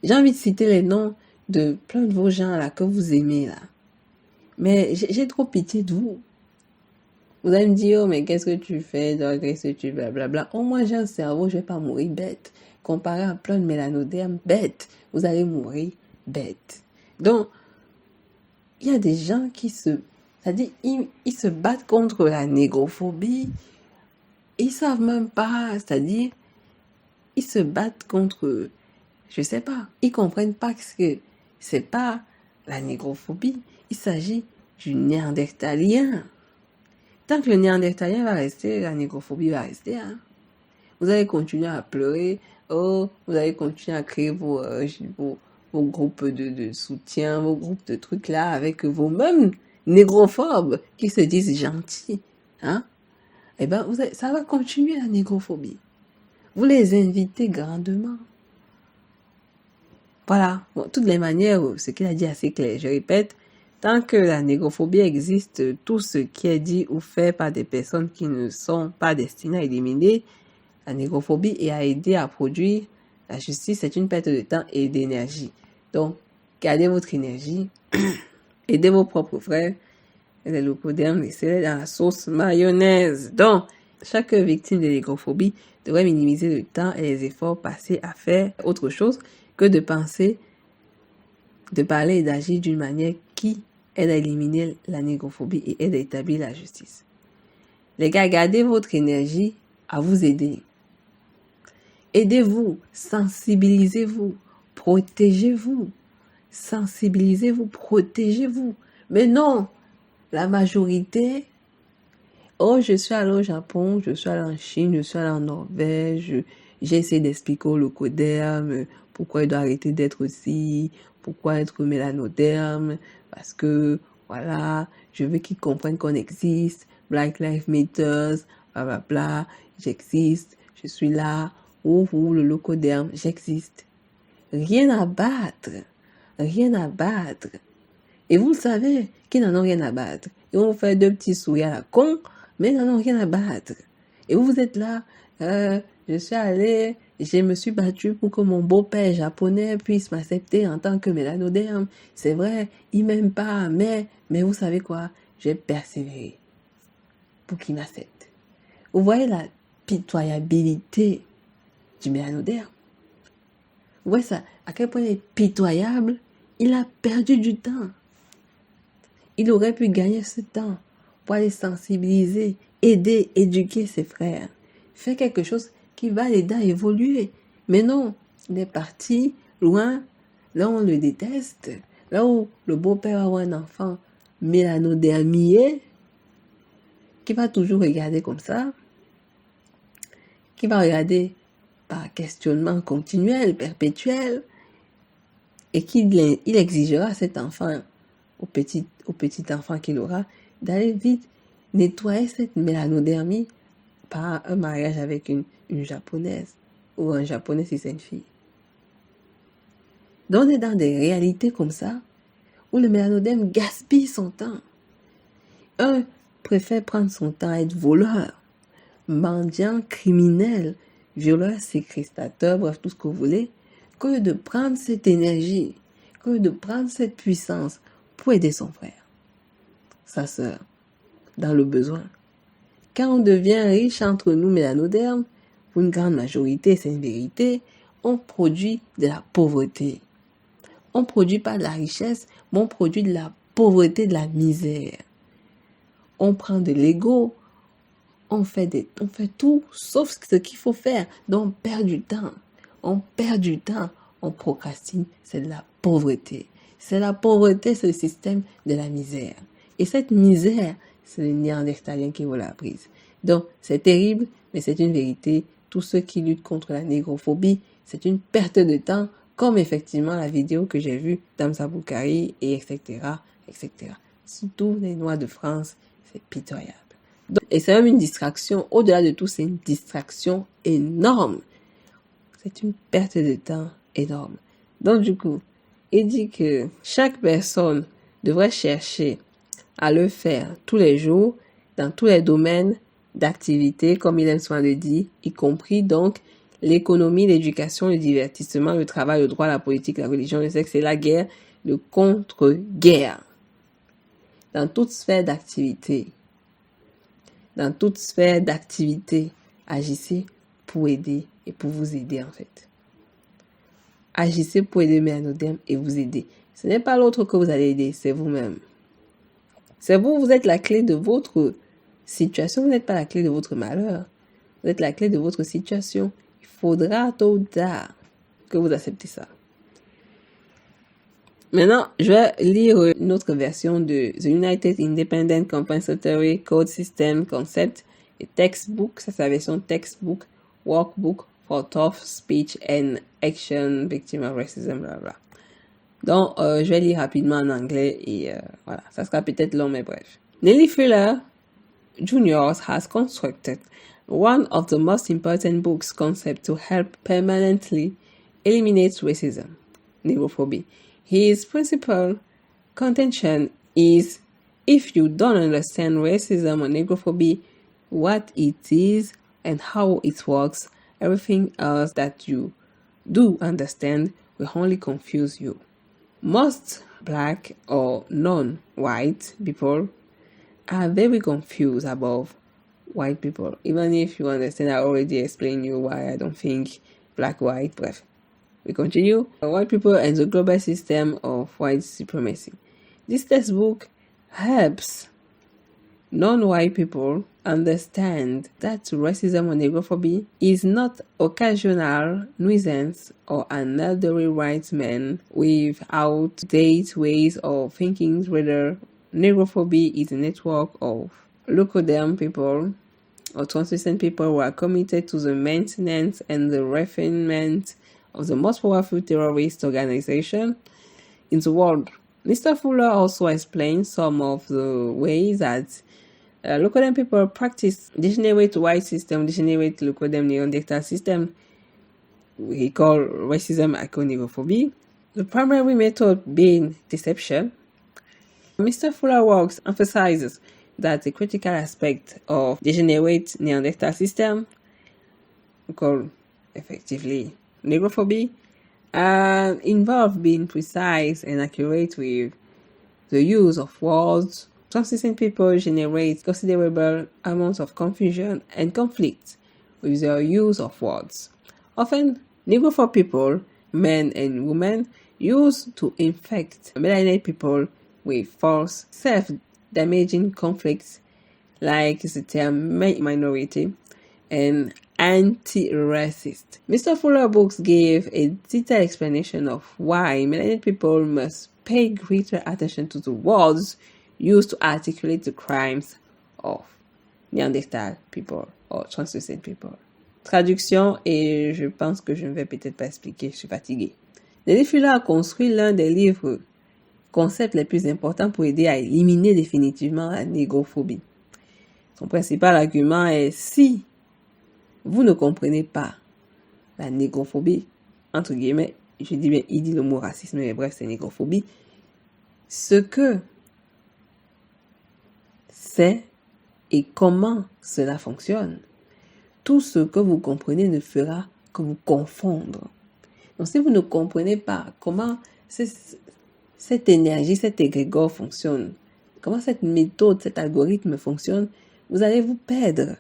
J'ai envie de citer les noms de plein de vos gens là que vous aimez là. Mais j'ai trop pitié de vous. Vous allez me dire, oh mais qu'est-ce que tu fais, qu'est-ce que tu blablabla. Au moins j'ai un cerveau, je vais pas mourir bête. Comparé à plein de mélanodermes bêtes, vous allez mourir bête. Donc, il y a des gens qui c'est-à-dire, ils se battent contre la négrophobie. Ils savent même pas, c'est-à-dire, ils se battent contre, je sais pas, ils comprennent pas que c'est pas la négrophobie, il s'agit du néandertalien. Tant que le néandertalien va rester, la négrophobie va rester. Hein. Vous allez continuer à pleurer, vous allez continuer à créer vos groupes de soutien, vos groupes de trucs là, avec vos mêmes négrophobes qui se disent gentils. Hein? Eh ben, ça va continuer la négrophobie. Vous les invitez grandement. Voilà. Bon, de toutes les manières, ce qu'il a dit est assez clair. Je répète, tant que la négrophobie existe, tout ce qui est dit ou fait par des personnes qui ne sont pas destinées à éliminer la négrophobie et à aider à produire la justice, c'est une perte de temps et d'énergie. Donc, gardez votre énergie, aidez vos propres frères, les locodèrmes, laissez-les dans la sauce mayonnaise. Donc, chaque victime de négrophobie devrait minimiser le temps et les efforts passés à faire autre chose que de penser, de parler et d'agir d'une manière qui aide à éliminer la négrophobie et aide à établir la justice. Les gars, gardez votre énergie à vous aider. Aidez-vous, sensibilisez-vous, protégez-vous. sensibilisez-vous, protégez-vous. Mais non, la majorité, oh, je suis allé au Japon, je suis allé en Chine, je suis allé en Norvège, j'ai essayé d'expliquer au locoderme pourquoi il doit arrêter d'être aussi, pourquoi être mélanoderme, parce que, voilà, je veux qu'ils comprennent qu'on existe, Black Lives Matter, bla bla bla, j'existe, je suis là, vous, le locoderme, j'existe. Rien à battre, rien à battre. Et vous le savez, qu'ils n'en ont rien à battre. Ils vont vous faire deux petits sourires à la con, mais ils n'en ont rien à battre. Et vous êtes là, je suis allé, je me suis battu pour que mon beau-père japonais puisse m'accepter en tant que mélanoderme. C'est vrai, il m'aime pas, mais vous savez quoi, j'ai persévéré pour qu'il m'accepte. Vous voyez la pitoyabilité du mélanoderme? Vous voyez ça, à quel point il est pitoyable, il a perdu du temps. Il aurait pu gagner ce temps pour aller sensibiliser, aider, éduquer ses frères. Faire quelque chose qui va l'aider à évoluer. Mais non, il est parti loin, là où on le déteste, là où le beau-père a un enfant mélanodermié, qui va toujours regarder comme ça, qui va regarder par questionnement continuel, perpétuel, et qu'il exigera à cet enfant, au petit enfant qu'il aura, d'aller vite nettoyer cette mélanodermie par un mariage avec une japonaise, ou un japonais si c'est une fille. Donc on est dans des réalités comme ça, où le mélanoderme gaspille son temps. Un préfère prendre son temps à être voleur, mendiant, criminel, violeur, séquestrateur, bref, tout ce que vous voulez, que de prendre cette énergie, que de prendre cette puissance pour aider son frère, sa sœur, dans le besoin. Quand on devient riche entre nous mélanodermes, pour une grande majorité, c'est une vérité, on produit de la pauvreté. On ne produit pas de la richesse, mais on produit de la pauvreté, de la misère. On prend de l'ego, on fait tout sauf ce qu'il faut faire. Donc on perd du temps. On procrastine, c'est de la pauvreté. C'est la pauvreté, c'est le système de la misère. Et cette misère, c'est le néandertalien qui vous l'a apprise. Donc c'est terrible, mais c'est une vérité. Tous ceux qui luttent contre la négrophobie, c'est une perte de temps, comme effectivement la vidéo que j'ai vue d'Amsa Boukari, et etc., etc. Surtout les Noirs de France, c'est pitoyable. Donc, et c'est même une distraction. Au-delà de tout, c'est une distraction énorme. C'est une perte de temps énorme. Donc du coup, il dit que chaque personne devrait chercher à le faire tous les jours, dans tous les domaines d'activité, comme il aime souvent le dire, y compris donc l'économie, l'éducation, le divertissement, le travail, le droit, la politique, la religion, le sexe et la guerre, le contre-guerre. Dans toute sphère d'activité. Dans toute sphère d'activité, agissez pour aider et pour vous aider en fait. Agissez pour aider mélanoderme et vous aider. Ce n'est pas l'autre que vous allez aider, c'est vous-même. C'est vous, vous êtes la clé de votre situation, vous n'êtes pas la clé de votre malheur. Vous êtes la clé de votre situation. Il faudra tôt ou tard que vous acceptez ça. Maintenant, je vais lire une autre version de The United Independent Compensatory Code System Concept et Textbook. Ça, c'est la version Textbook, Workbook for Tough Speech and Action Victim of Racism, bla bla. Donc, je vais lire rapidement en anglais et voilà, ça sera peut-être long, mais bref. Nelly Fuller Jr. has constructed one of the most important books concept to help permanently eliminate racism, negrophobia. His principal contention is, if you don't understand racism or negrophobia, what it is and how it works, everything else that you do understand will only confuse you. Most black or non-white people are very confused about white people. Even if you understand, I already explained you why I don't think black, white, bref. We continue. White people and the global system of white supremacy. This textbook helps non-white people understand that racism or negrophobia is not occasional nuisance or an elderly white man with outdated ways of thinking. Rather, negrophobia is a network of Lucoderm people or translucent people who are committed to the maintenance and the refinement of the most powerful terrorist organization in the world. Mr. Fuller also explains some of the ways that Lucoderm people practice degenerate white system, degenerate Lucoderm Neanderthal system, we call racism iconophobia. The primary method being deception. Mr. Fuller works emphasizes that a critical aspect of degenerate Neanderthal system, called effectively negrophobia, involve being precise and accurate with the use of words. Translucent people generate considerable amounts of confusion and conflict with their use of words. Often, negrophobic people, men and women, use to infect melanated people with false self-damaging conflicts like the term minority and anti-racist. Mr. Fuller books gave a detailed explanation of why melanated people must pay greater attention to the words used to articulate the crimes of Neanderthal people or translucent people. Traduction, et je pense que je ne vais peut-être pas expliquer, je suis fatiguée. Denis Fuller a construit l'un des livres concepts les plus importants pour aider à éliminer définitivement la négrophobie. Son principal argument est: si vous ne comprenez pas la négrophobie, entre guillemets, je dis bien, il dit le mot racisme, mais bref, c'est négrophobie, ce que c'est et comment cela fonctionne, tout ce que vous comprenez ne fera que vous confondre. Donc, si vous ne comprenez pas comment cette énergie, cet égrégore fonctionne, comment cette méthode, cet algorithme fonctionne, vous allez vous perdre.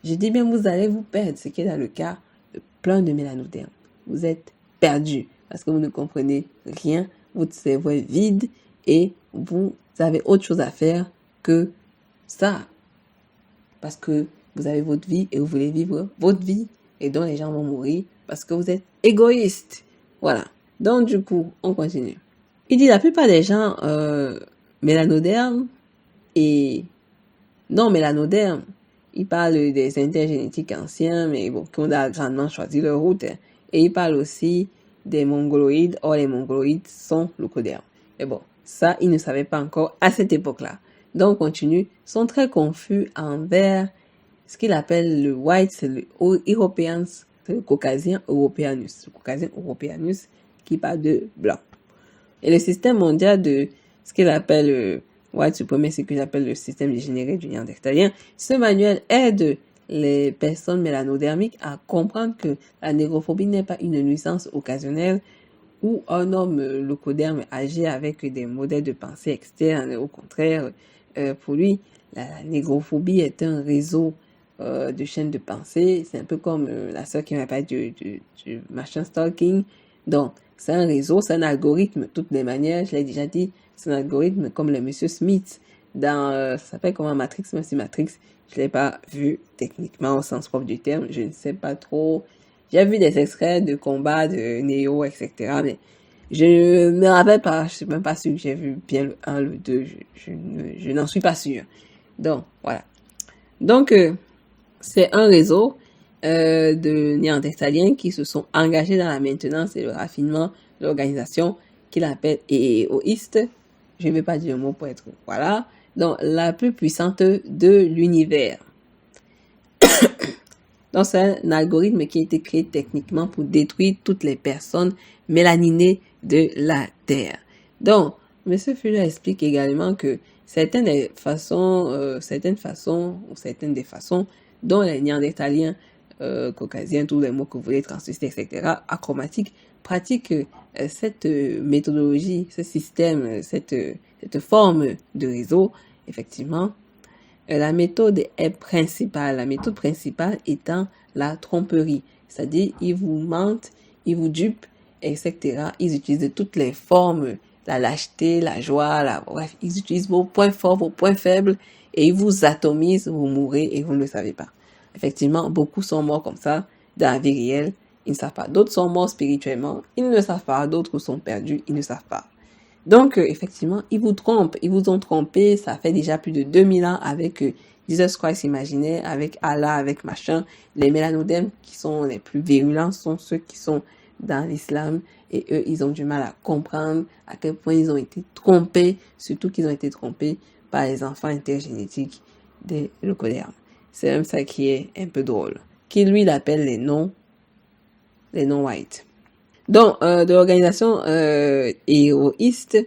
Je dis bien vous allez vous perdre, ce qui est dans le cas de plein de mélanodermes. Vous êtes perdu parce que vous ne comprenez rien, votre cerveau est vide et vous avez autre chose à faire que ça. Parce que vous avez votre vie et vous voulez vivre votre vie et donc les gens vont mourir parce que vous êtes égoïste. Voilà. Donc du coup, on continue. Il dit la plupart des gens mélanodermes et non mélanodermes, il parle des intergénétiques anciens, mais bon, qui ont grandement choisi leur route. Hein. Et il parle aussi des mongoloïdes. Or, les mongoloïdes sont leucodermes. Et bon, ça, ils ne savaient pas encore à cette époque-là. Donc, on continue. Ils sont très confus envers ce qu'il appelle le white, c'est le Europeans, c'est le Caucasien Europeanus. Le Caucasien Europeanus qui parle de blanc. Et le système mondial de ce qu'il appelle white supremacy, ce que j'appelle le système dégénéré du néandertalien. Ce manuel aide les personnes mélanodermiques à comprendre que la négrophobie n'est pas une nuisance occasionnelle où un homme leucoderme agit avec des modèles de pensée externes. Au contraire, pour lui, la négrophobie est un réseau de chaînes de pensée. C'est un peu comme la sœur qui m'a parlé du machin stalking. Donc, c'est un réseau, c'est un algorithme, de toutes les manières, je l'ai déjà dit, c'est un algorithme comme le monsieur Smith dans, ça s'appelle comment Matrix, même si Matrix, je l'ai pas vu techniquement au sens propre du terme, je ne sais pas trop. J'ai vu des extraits de combats de Neo, etc. Mais je me rappelle pas, je suis même pas sûr que j'ai vu bien le 1, le 2, je n'en suis pas sûr. Donc, voilà. Donc, c'est un réseau de néandertaliens qui se sont engagés dans la maintenance et le raffinement de l'organisation qu'il appelle éoïste. Je ne vais pas dire le mot pour être... Voilà. Donc, la plus puissante de l'univers. Donc, c'est un algorithme qui a été créé techniquement pour détruire toutes les personnes mélaninées de la Terre. Donc, M. Fuller explique également que certaines des façons dont les néandertaliens caucasiens, tous les mots que vous voulez, translucides, etc., achromatiques, pratiquent cette méthodologie, ce système, cette forme de réseau, effectivement. La méthode est principale. La méthode principale étant la tromperie. C'est-à-dire, ils vous mentent, ils vous dupent, etc. Ils utilisent toutes les formes, la lâcheté, la joie, bref, ils utilisent vos points forts, vos points faibles, et il vous atomise, vous mourrez et vous ne le savez pas. Effectivement, beaucoup sont morts comme ça dans la vie réelle, ils ne savent pas. D'autres sont morts spirituellement, ils ne savent pas. D'autres sont perdus, ils ne savent pas. Donc, effectivement, ils vous trompent, ils vous ont trompé, ça fait déjà plus de 2000 ans avec Jesus Christ imaginaire, avec Allah, avec machin. Les mélanodèmes qui sont les plus virulents sont ceux qui sont dans l'islam et eux, ils ont du mal à comprendre à quel point ils ont été trompés, surtout qu'ils ont été trompés par les enfants intergénétiques des leucodermes. C'est même ça qui est un peu drôle. Qui lui l'appelle les non-whites. Donc, de l'organisation héroïste,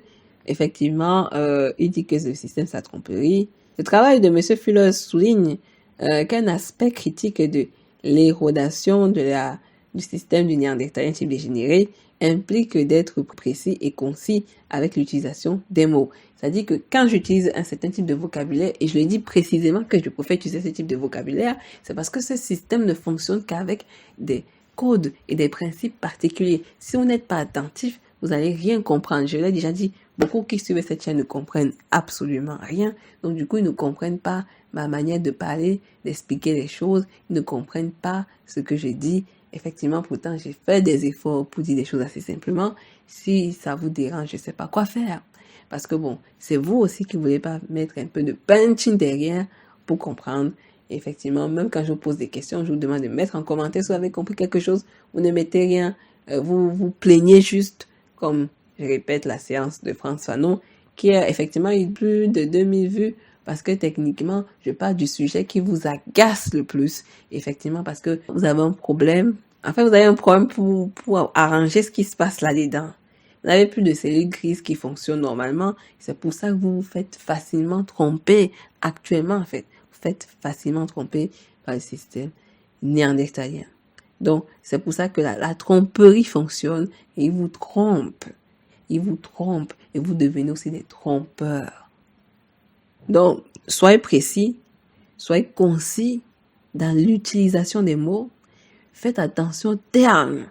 effectivement, il dit que ce système, c'est la tromperie. Le travail de M. Fuller souligne qu'un aspect critique de l'érodation du système du néandertalien type dégénéré implique d'être précis et concis avec l'utilisation des mots. C'est-à-dire que quand j'utilise un certain type de vocabulaire, et je le dis précisément que je préfère utiliser ce type de vocabulaire, c'est parce que ce système ne fonctionne qu'avec des codes et des principes particuliers. Si vous n'êtes pas attentif, vous n'allez rien comprendre. Je l'ai déjà dit, beaucoup qui suivent cette chaîne ne comprennent absolument rien. Donc du coup, ils ne comprennent pas ma manière de parler, d'expliquer les choses. Ils ne comprennent pas ce que je dis. Effectivement, pourtant, j'ai fait des efforts pour dire des choses assez simplement. Si ça vous dérange, je ne sais pas quoi faire. Parce que bon, c'est vous aussi qui ne voulez pas mettre un peu de punching derrière pour comprendre. Et effectivement, même quand je vous pose des questions, je vous demande de mettre en commentaire si vous avez compris quelque chose. Vous ne mettez rien. Vous vous plaignez juste, comme je répète la séance de France Fanon, qui a effectivement eu plus de 2000 vues parce que techniquement, je parle du sujet qui vous agace le plus. Effectivement, parce que vous avez un problème. En fait, vous avez un problème pour arranger ce qui se passe là-dedans. Vous n'avez plus de cellules grises qui fonctionnent normalement. C'est pour ça que vous vous faites facilement tromper actuellement, en fait. Vous faites facilement tromper par le système néandertalien. Donc, c'est pour ça que la tromperie fonctionne et il vous trompe. Il vous trompe et vous devenez aussi des trompeurs. Donc, soyez précis, soyez concis dans l'utilisation des mots. Faites attention aux termes.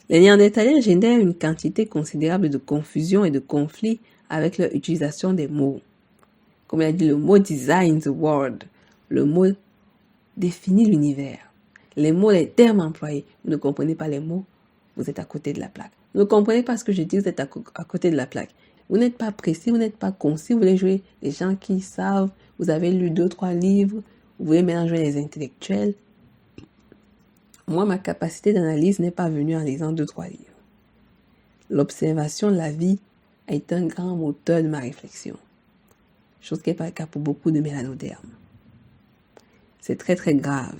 Les Néandertaliens génèrent une quantité considérable de confusion et de conflits avec leur utilisation des mots. Comme il a dit, le mot design the world. Le mot définit l'univers. Les mots, les termes employés. Vous ne comprenez pas les mots, vous êtes à côté de la plaque. Vous ne comprenez pas ce que je dis, vous êtes à côté de la plaque. Vous n'êtes pas précis, vous n'êtes pas concis, vous voulez jouer les gens qui savent, vous avez lu 2-3 livres, vous voulez mélanger les intellectuels. Moi, ma capacité d'analyse n'est pas venue en lisant 2-3 livres. L'observation de la vie est un grand moteur de ma réflexion. Chose qui n'est pas le cas pour beaucoup de mélanodermes. C'est très très grave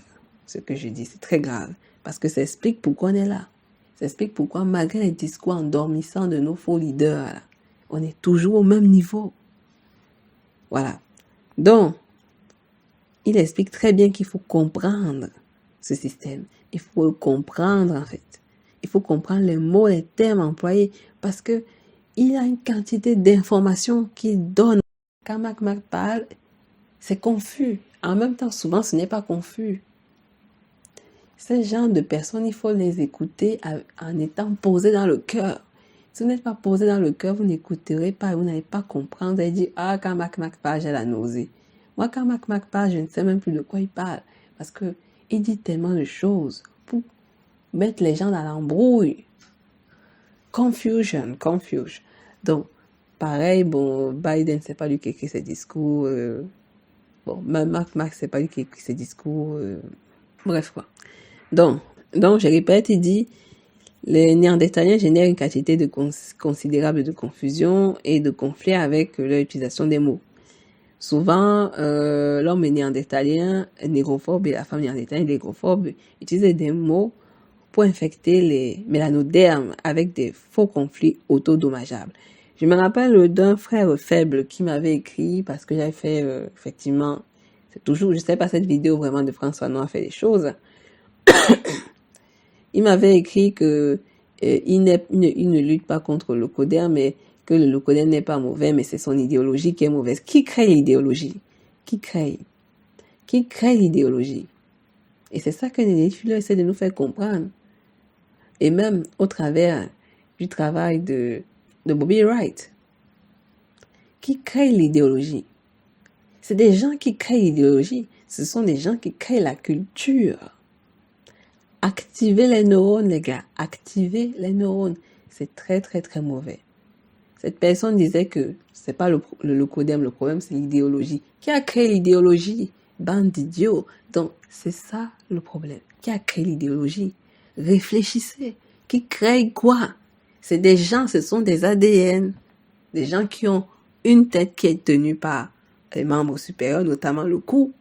ce que je dis, c'est très grave. Parce que ça explique pourquoi on est là. Ça explique pourquoi malgré les discours endormissants de nos faux leaders, là, on est toujours au même niveau. Voilà. Donc, il explique très bien qu'il faut comprendre ce système. Il faut le comprendre en fait. Il faut comprendre les mots, les termes employés parce que il y a une quantité d'informations qu'il donne. Quand Mac parle, c'est confus. En même temps, souvent, ce n'est pas confus. Ces genre de personnes, il faut les écouter en étant posés dans le cœur. Si vous n'êtes pas posé dans le cœur, vous n'écouterez pas, vous n'allez pas comprendre. Vous allez dire, ah, quand Mac parle, j'ai la nausée. Moi, quand Mac parle, je ne sais même plus de quoi il parle. Parce que il dit tellement de choses pour mettre les gens dans l'embrouille. Confusion. Donc, pareil, bon, Biden, c'est pas lui qui écrit ses discours. Bon, même Mac, c'est pas lui qui écrit ses discours. Bref, quoi. Donc, je répète, il dit, les Néandertaliens génèrent une quantité considérable de confusion et de conflits avec leur utilisation des mots. Souvent, l'homme néandertalien, négrophobe et la femme néandertalienne négrophobe utilisent des mots pour infecter les mélanodermes avec des faux conflits autodommageables. Je me rappelle d'un frère faible qui m'avait écrit parce que j'avais fait, effectivement, c'est toujours, je sais pas cette vidéo vraiment de François Noir fait des choses. Il m'avait écrit que il ne lutte pas contre le leucoderme, mais que le leucoderme n'est pas mauvais, mais c'est son idéologie qui est mauvaise. Qui crée l'idéologie? Qui crée l'idéologie? Et c'est ça que les Fuller essaient de nous faire comprendre. Et même au travers du travail de Bobby Wright. Qui crée l'idéologie? C'est des gens qui créent l'idéologie. Ce sont des gens qui créent la culture. Activez les neurones, les gars. Activez les neurones. C'est très, très, très mauvais. Cette personne disait que c'est pas le codème, le problème, c'est l'idéologie. Qui a créé l'idéologie? Bande d'idiots. Donc, c'est ça le problème. Qui a créé l'idéologie? Réfléchissez. Qui crée quoi? C'est des gens, ce sont des ADN. Des gens qui ont une tête qui est tenue par les membres supérieurs, notamment le cou.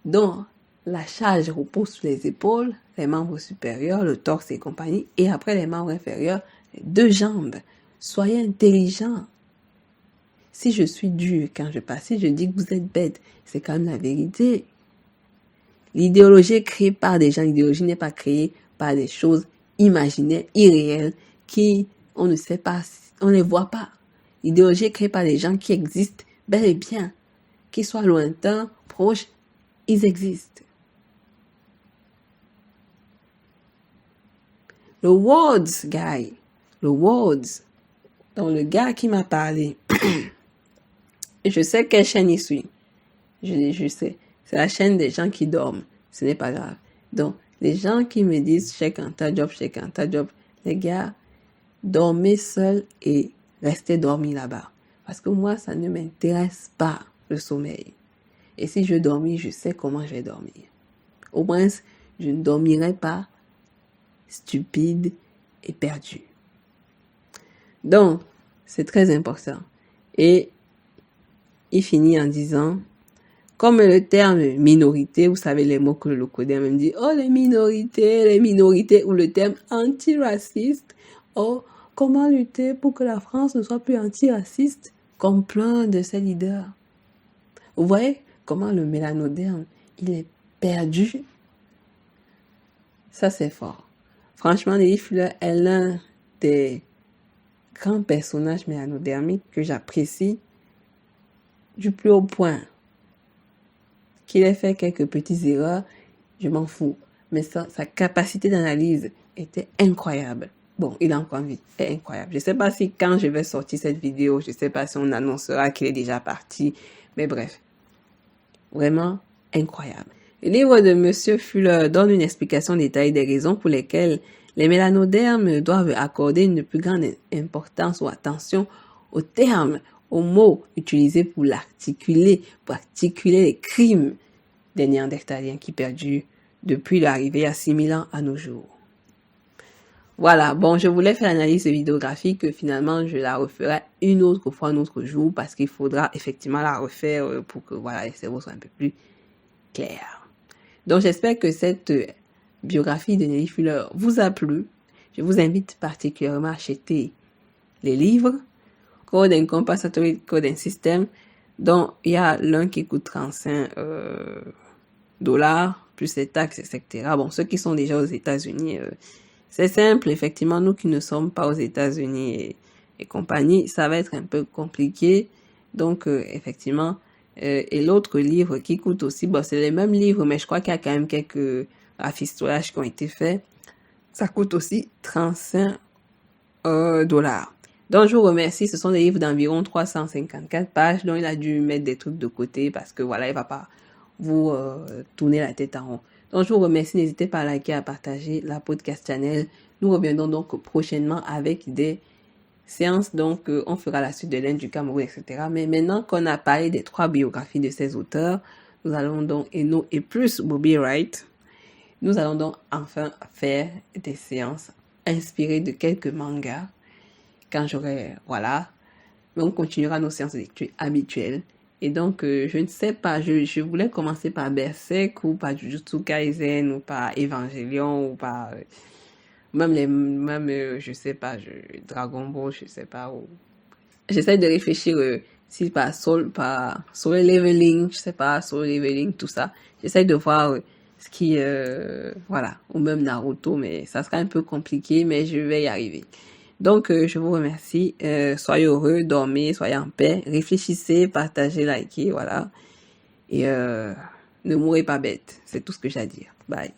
Donc, la charge repose sur les épaules, les membres supérieurs, le torse et compagnie, et après les membres inférieurs, les deux jambes. Soyez intelligents. Si je suis dur quand je passe, si je dis que vous êtes bête, c'est quand même la vérité. L'idéologie est créée par des gens. L'idéologie n'est pas créée par des choses imaginaires, irréelles, qui, on ne sait pas, on ne les voit pas. L'idéologie est créée par des gens qui existent bel et bien. Qu'ils soient lointains, proches, ils existent. Le Words guy, le Words, donc le gars qui m'a parlé, je sais quelle chaîne il suit. Je sais. C'est la chaîne des gens qui dorment. Ce n'est pas grave. Donc, les gens qui me disent check un tas job, les gars, dormez seuls et restez dormis là-bas. Parce que moi, ça ne m'intéresse pas, le sommeil. Et si je dormis, je sais comment je vais dormir. Au moins, je ne dormirai pas stupide et perdu. Donc, c'est très important. Et il finit en disant, comme le terme minorité, vous savez les mots que le codème me dit, oh les minorités, ou le terme antiraciste, oh comment lutter pour que la France ne soit plus antiraciste, comme plein de ses leaders. Vous voyez comment le mélanoderme, il est perdu. Ça c'est fort. Franchement, Nelly Fuller est l'un des grands personnages mélanodermiques que j'apprécie du plus haut point. Qu'il ait fait quelques petites erreurs, je m'en fous. Mais sa capacité d'analyse était incroyable. Bon, il a encore envie, est incroyable. Je ne sais pas si quand je vais sortir cette vidéo, je ne sais pas si on annoncera qu'il est déjà parti. Mais bref, vraiment incroyable. Le livre de Monsieur Fuller donne une explication détaillée des raisons pour lesquelles les mélanodermes doivent accorder une plus grande importance ou attention aux termes, aux mots utilisés pour articuler les crimes des Néandertaliens qui perdurent depuis l'arrivée à 6000 ans à nos jours. Voilà, bon, je voulais faire l'analyse vidéographique que finalement je la referai une autre fois, un autre jour, parce qu'il faudra effectivement la refaire pour que voilà, les cerveaux soient un peu plus clairs. Donc j'espère que cette biographie de Nelly Fuller vous a plu. Je vous invite particulièrement à acheter les livres Code and Compensatory Code and System, dont il y a l'un qui coûte 35 $, plus les taxes, etc. Bon, ceux qui sont déjà aux États-Unis, c'est simple, effectivement, nous qui ne sommes pas aux États-Unis et compagnie, ça va être un peu compliqué. Donc, effectivement, et l'autre livre qui coûte aussi, bon, c'est les mêmes livres, mais je crois qu'il y a quand même quelques rafistolages qui ont été faits. Ça coûte aussi 35 $. Donc, je vous remercie. Ce sont des livres d'environ 354 pages, dont il a dû mettre des trucs de côté parce que voilà, il va pas vous tourner la tête en rond. Donc, je vous remercie. N'hésitez pas à liker, à partager la podcast channel. Nous reviendrons donc prochainement avec des séances. Donc, on fera la suite de l'Inde, du Cameroun, etc. Mais maintenant qu'on a parlé des 3 biographies de ces auteurs, nous allons donc, et plus Bobby Wright, nous allons donc enfin faire des séances inspirées de quelques mangas. Quand j'aurai, voilà, mais on continuera nos séances de lecture habituelles. Et donc, je ne sais pas, je voulais commencer par Berserk ou par Jujutsu Kaisen ou par Evangelion ou par je sais pas, Dragon Ball, je sais pas. J'essaie de réfléchir si par Solo Leveling, je sais pas, Solo Leveling, tout ça. J'essaie de voir ce qui, voilà, ou même Naruto, mais ça sera un peu compliqué, mais je vais y arriver. Donc, je vous remercie. Soyez heureux, dormez, soyez en paix. Réfléchissez, partagez, likez, voilà. Et ne mourrez pas bête. C'est tout ce que j'ai à dire. Bye.